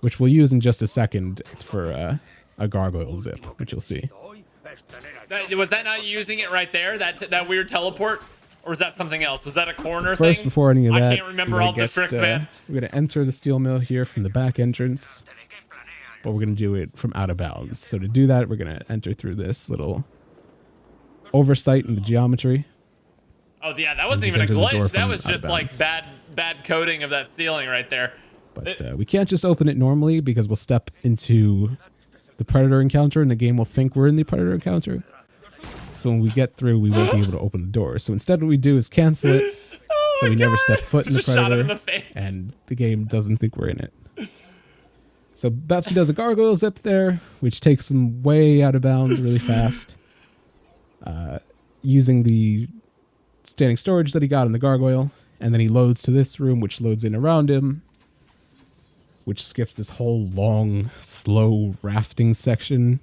which we'll use in just a second. It's for a gargoyle zip, which you'll see. Was that not using it right there? That weird teleport? Or was that something else? Was that a corner First, thing? before any of that, I can't remember all the tricks, man. We're going to enter the steel mill here from the back entrance, but we're going to do it from out of bounds. So to do that, we're going to enter through this little oversight in the geometry. Oh yeah, that wasn't just even a enter the door glitch. That from was out of just like bounds. bad coding of that ceiling right there. But we can't just open it normally because we'll step into the Predator encounter and the game will think we're in the Predator encounter. So when we get through, we won't be able to open the door. So instead what we do is cancel it so we never step foot in the Just shot him Predator in the face. and the game doesn't think we're in it. So Bepsi does a gargoyle zip there, which takes him way out of bounds really fast. Using the standing storage that he got in the gargoyle. And then he loads to this room, which loads in around him, which skips this whole long, slow rafting section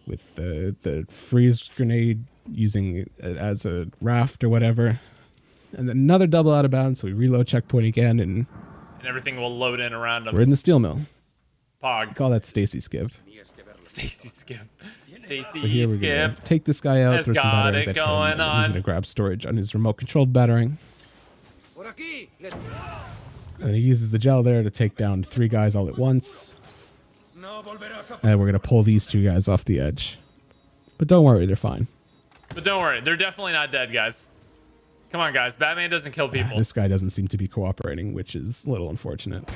with the freeze grenade using it as a raft or whatever. And then another double out of bounds, so we reload checkpoint again, and everything will load in around him. we're in the steel mill. Pog. Call that Stacy Skip. Stacy Skip. Stacy So here we're Skip. gonna take this guy out, Has throw some got batteries it at him, going and he's on. gonna grab storage on his remote controlled battering. And he uses the gel there to take down 3 guys all at once. And we're going to pull these 2 guys off the edge. But don't worry, they're fine. But don't worry, they're definitely not dead, guys. Come on, guys. Batman doesn't kill people. This guy doesn't seem to be cooperating, which is a little unfortunate.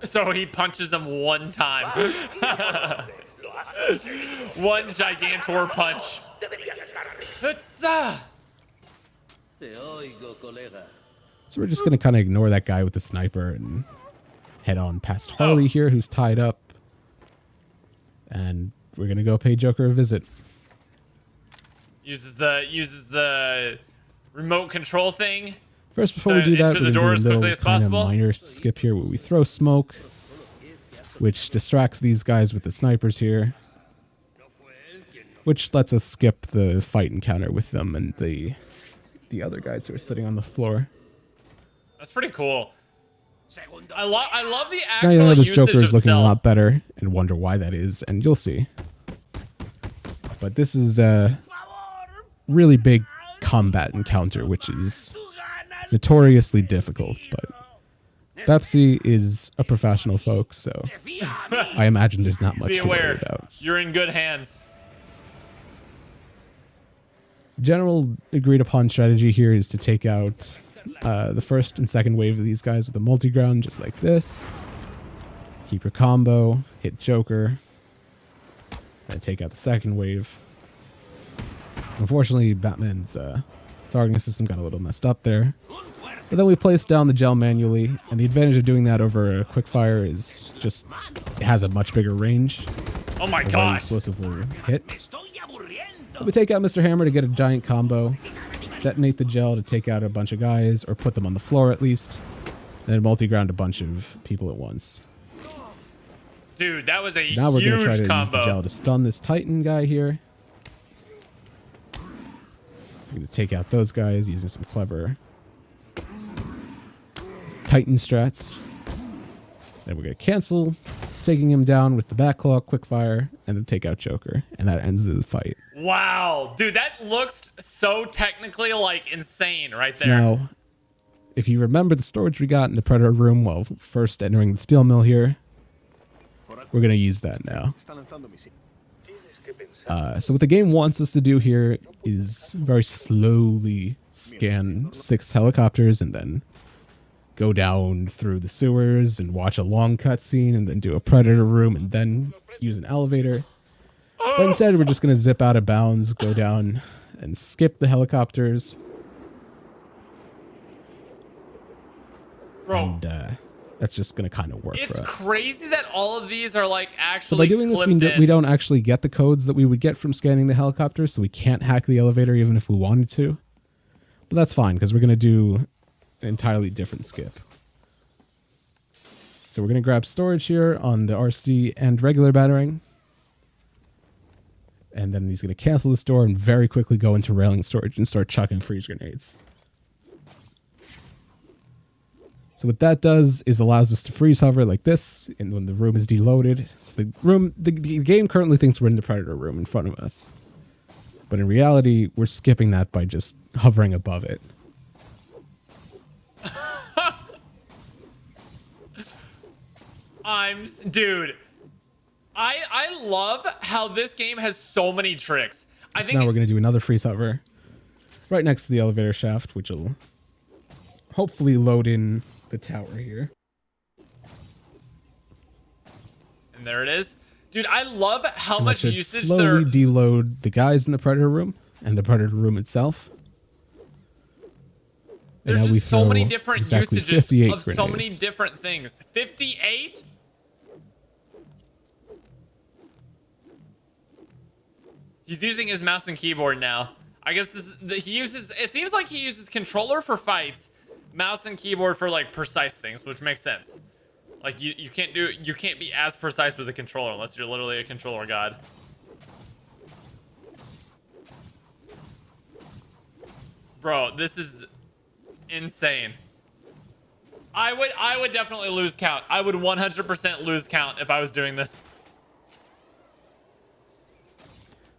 So he punches him 1 time. 1 gigantor punch. Huzzah! So we're just going to kind of ignore that guy with the sniper and head on past Harley here, who's tied up. And we're going to go pay Joker a visit. Uses the remote control thing. First, before we do that, into we're the going door to as do a quickly little as kind of possible. minor skip here where we throw smoke, which distracts these guys with the snipers here, which lets us skip the fight encounter with them and the other guys who are sitting on the floor. That's pretty cool. I love the So now you know actual this usage Joker is of looking a stealth. lot better and wonder why that is, and you'll see. But this is a really big combat encounter, which is notoriously difficult, but Pepsi is a professional, folks, so I imagine there's not much Be to worry aware, about. you're in good hands. General agreed upon strategy here is to take out the first and second wave of these guys with a multi-ground, just like this. Keep your combo, hit Joker, then take out the second wave. Unfortunately, Batman's targeting system got a little messed up there. But then we placed down the gel manually, and the advantage of doing that over a quickfire is just it has a much bigger range. Oh my of when gosh. explosive will hit. So we take out Mr. Hammer to get a giant combo, detonate the gel to take out a bunch of guys, or put them on the floor at least, and then multi-ground a bunch of people at once. Dude, that was a Now we're going to try huge to use the gel combo. to stun this Titan guy here. We're going to take out those guys using some clever Titan strats. Then we're going to cancel taking him down with the backlog, quickfire, and then take out Joker. And that ends the fight. Wow. Dude, that looks so technically like insane right So there. now, if you remember the storage we got in the Predator room while first entering the steel mill here, we're going to use that now. So what the game wants us to do here is very slowly scan 6 helicopters and then go down through the sewers and watch a long cutscene and then do a Predator room and then use an elevator. But instead, we're just going to zip out of bounds, go down and skip the helicopters. Bro, And that's just going to kind of work it's for us. crazy that all of these are like So actually by doing this, clipped in. we don't actually get the codes that we would get from scanning the helicopters, so we can't hack the elevator even if we wanted to. But that's fine, because we're going to do an entirely different skip. So we're going to grab storage here on the RC and regular battering. And then he's going to cancel this door and very quickly go into railing storage and start chucking freeze grenades. So what that does is allows us to freeze hover like this, and when the room is deloaded. So the game currently thinks we're in the Predator room in front of us. But in reality, we're skipping that by just hovering above it. Dude, I love how this game has so many tricks. I So think now we're going to do another freeze hover right next to the elevator shaft, which will hopefully load in the tower here. and there it is. Dude, I love how And that much should usage slowly there. deload the guys in the Predator room and the Predator room itself. And There's now we just so many throw different exactly usages 58 of so many grenades. different things. 58? He's using his mouse and keyboard now. I guess he uses. It seems like he uses controller for fights, mouse and keyboard for like precise things, which makes sense. Like you can't be as precise with a controller unless you're literally a controller god. Bro, this is insane. I would definitely lose count. I would 100% lose count if I was doing this.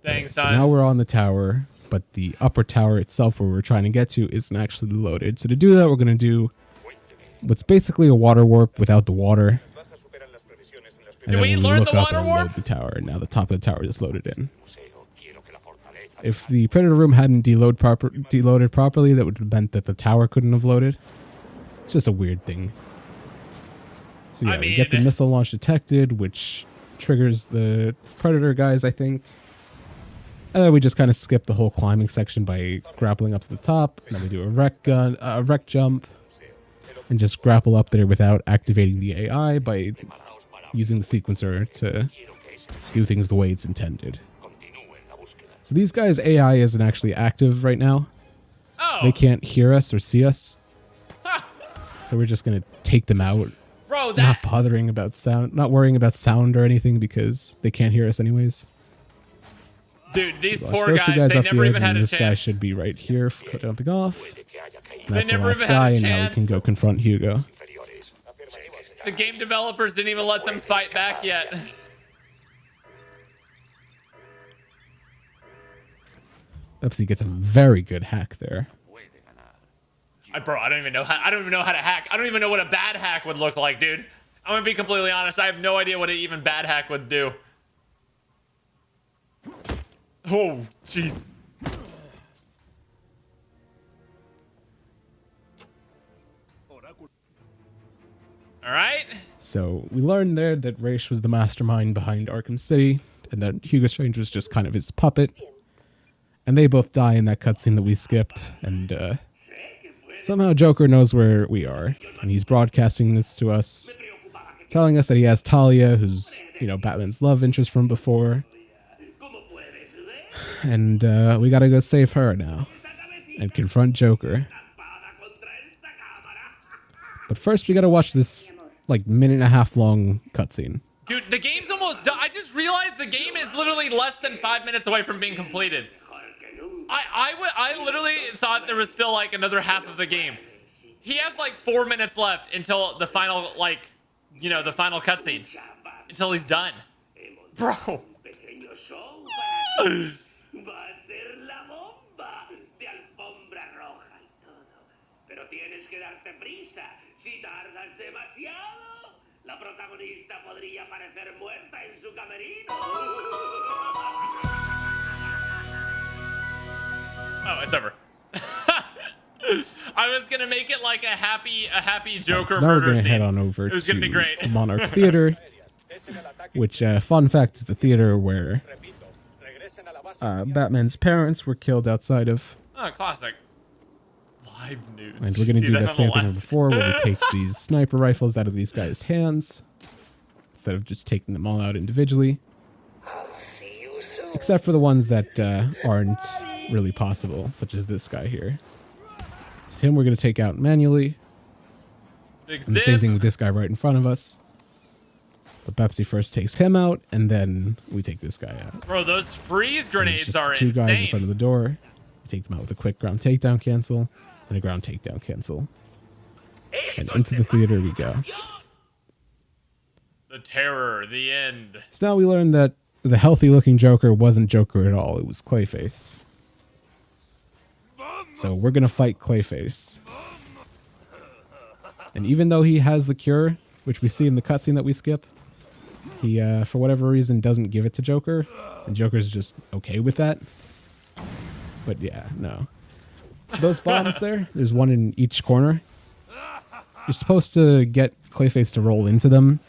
Thanks, So son. now we're on the tower, but the upper tower itself where we're trying to get to isn't actually loaded. So to do that, we're going to do what's basically a water warp without the water. And Did we then when learn look the up, water it'll warp? load the tower, and now the top of the tower is loaded in. If the Predator room hadn't deloaded properly, that would have meant that the tower couldn't have loaded. It's just a weird thing. So yeah, I we get the mean- missile launch detected, which triggers the Predator guys, I think. And then we just kind of skip the whole climbing section by grappling up to the top. And then we do a wreck jump, and just grapple up there without activating the AI by using the sequencer to do things the way it's intended. So these guys' AI isn't actually active right now. Oh, So they can't hear us or see us. So we're just gonna take them out. bro, Not that bothering about sound, not worrying about sound or anything because they can't hear us anyways. dude, these Watch poor those two guys, they off the never edge, even had and a this guy chance. should be right here jumping off. And that's the never last even had a guy, and now we chance. can go confront Hugo. The game developers didn't even let them fight back yet. Pepsi gets a very good hack there. Bro, I don't even know how to hack. I don't even know what a bad hack would look like, dude. I'm gonna be completely honest. I have no idea what an even bad hack would do. Oh, jeez. All right. So we learned there that Raish was the mastermind behind Arkham City, and that Hugo Strange was just kind of his puppet. And they both die in that cutscene that we skipped, and somehow Joker knows where we are, and he's broadcasting this to us, telling us that he has Talia, who's, you know, Batman's love interest from before. And we gotta go save her now and confront Joker. But first we gotta watch this, like, minute-and-a-half long cutscene. Dude, the game's almost done. I just realized the game is literally less than 5 minutes away from being completed. I literally thought there was still like another half of the game. He has like 4 minutes left until the final, like, you know, the final cutscene. Until he's done. Bro. Oh, it's over. I was gonna make it like a happy Joker So now we're murder gonna scene. head on over It was to gonna be great. the Monarch Theater, which, fun fact, is the theater where Batman's parents were killed outside of. Oh, classic. Live nudes. And we're gonna See do on that the same thing left? as before, where we take these sniper rifles out of these guys' hands instead of just taking them all out individually. Except for the ones that aren't really possible, such as this guy here. So him we're gonna take out manually. Big And the zip. same thing with this guy right in front of us. But Pepsi first takes him out, and then we take this guy out. Bro, those freeze And grenades there's are just two guys in front insane. of the door. We take them out with a quick ground takedown cancel, and a ground takedown cancel. And into the theater we go. The terror, the end. So now we learn that the healthy-looking Joker wasn't Joker at all. It was Clayface. So we're going to fight Clayface. And even though he has the cure, which we see in the cutscene that we skip, he, for whatever reason, doesn't give it to Joker. And Joker's just okay with that. But yeah, no. Those bombs there's one in each corner. You're supposed to get Clayface to roll into them,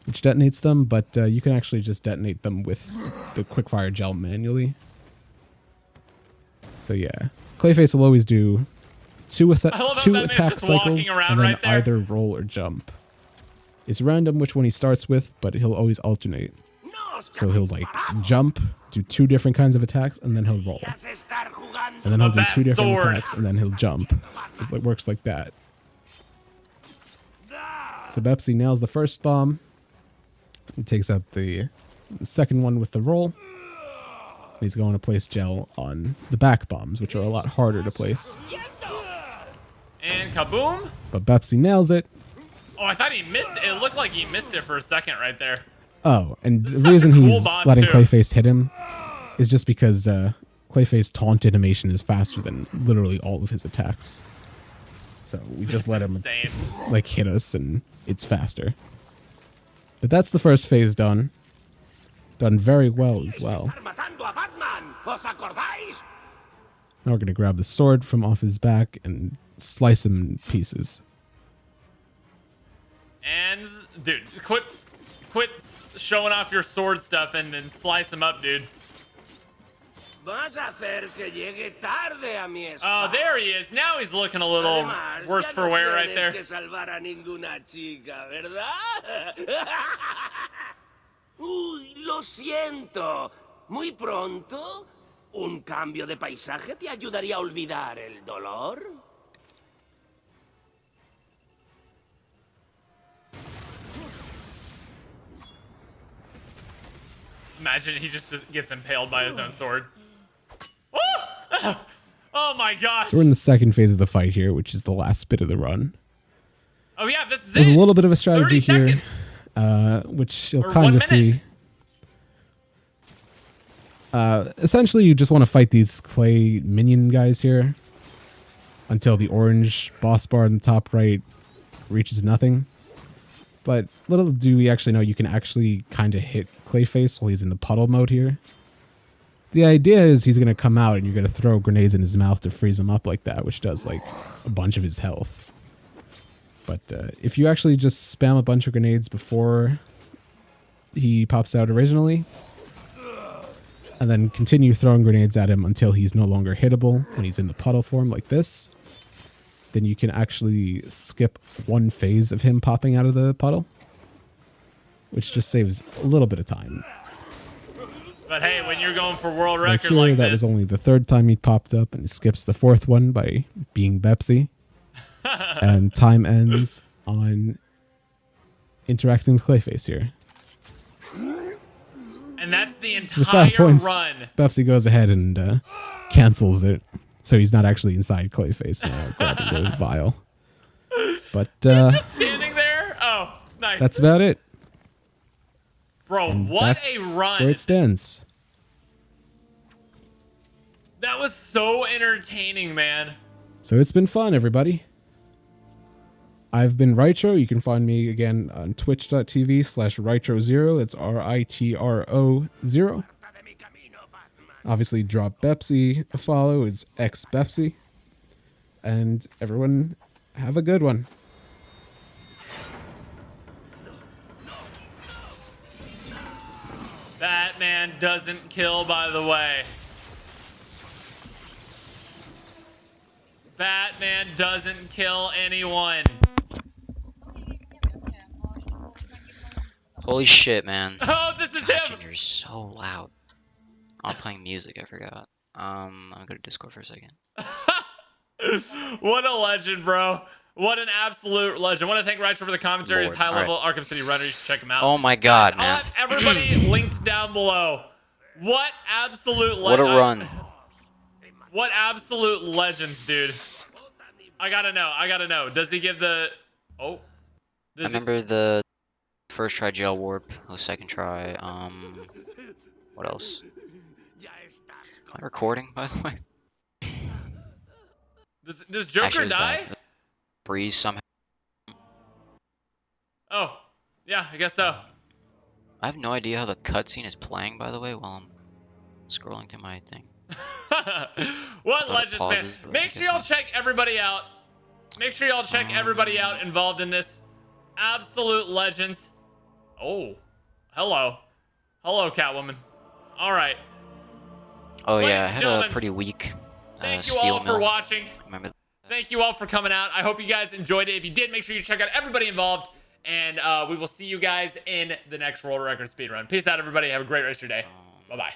which detonates them, but you can actually just detonate them with the quickfire gel manually. So yeah, Clayface will always do two love how Batman's attack just walking cycles around and then right there. either roll or jump. It's random which one he starts with, but he'll always alternate. So he'll like jump, do two different kinds of attacks, and then he'll roll. And then he'll do two different sword. attacks, and then he'll jump. It works like that. So Bepsy nails the first bomb. He takes out the second one with the roll. He's going to place gel on the back bombs, which are a lot harder to place. And kaboom. But Bepsy nails it. Oh, I thought he missed it. It looked like he missed it for a second right there. Oh, and This is the such a reason cool he's boss, letting too. Clayface hit him is just because Clayface taunt animation is faster than literally all of his attacks. So we just let him Insane. like hit us and it's faster. But that's the first phase done. Done very well as well. Matando a Batman. ¿Os acordáis? Now we're gonna grab the sword from off his back and slice him in pieces. And dude, quit showing off your sword stuff and then slice him up, dude. Vas a hacer que llegue tarde a mi Oh, espada. there he is. Now he's looking a little Además, worse ya for no wear right tienes there. que salvar a ninguna chica, ¿verdad? Uy, lo siento. Muy pronto, un cambio de paisaje te ayudaría a olvidar el dolor. Imagine he just gets impaled by his own sword. Oh, oh my gosh. So we're in the second phase of the fight here, which is the last bit of the run. Oh yeah, this is There's it. a little bit of a strategy 30 here, seconds. which you'll Or kind 1 of see. Essentially, you just want to fight these clay minion guys here until the orange boss bar in the top right reaches nothing. But little do we actually know, you can actually kind of hit Clayface while he's in the puddle mode here. The idea is he's going to come out and you're going to throw grenades in his mouth to freeze him up like that, which does like a bunch of his health. But if you actually just spam a bunch of grenades before he pops out originally, and then continue throwing grenades at him until he's no longer hittable when he's in the puddle form like this, then you can actually skip one phase of him popping out of the puddle, which just saves a little bit of time. But hey, when you're going for world Like record here, like that this, was only the third time he popped up, and he skips the fourth one by being Bepsy. And time ends on interacting with Clayface here. and that's the The style entire points, run. Bepsy goes ahead and cancels it. So he's not actually inside Clayface now, grabbing the vial. But Just standing there. Oh, nice. that's about it. Bro, And what that's a run. where it stands. That was so entertaining, man. So it's been fun, everybody. I've been Ritro. You can find me again on twitch.tv/Ritro0. That's RITRO0. Obviously, drop Bepsy a follow. It's xBepsy. And everyone, have a good one. Batman doesn't kill, by the way. Batman doesn't kill anyone. Holy shit, man. Oh, this is him. You're so loud. Oh, I'm playing music, I forgot. I'm gonna go to Discord for a second. What a legend, bro. What an absolute legend. I want to thank Rachel for the commentary. His Lord. high-level Arkham City runner. You should check him out. Oh my god, I'll man. have everybody linked down below. What absolute What a run. What absolute legends, dude. I gotta know. Does he give the... Oh. I remember the first try jail warp, the second try, what else? Am I recording, by the way? Does Joker Actually, it was die? bad. Breeze somehow. Oh. Yeah, I guess so. I have no idea how the cutscene is playing, by the way, while I'm scrolling through my thing. What Thought it legends, man. pauses, but I Make sure guess y'all not. check everybody out. Make sure y'all check everybody out involved in this. Absolute legends. Oh. Hello. Hello, Catwoman. All right. Oh Ladies yeah, I and had gentlemen, a pretty weak Thank you steel all mill. for watching. Remember that? Thank you all for coming out. I hope you guys enjoyed it. If you did, make sure you check out everybody involved. And we will see you guys in the next World Record Speedrun. Peace out, everybody. Have a great rest of your day. Bye-bye.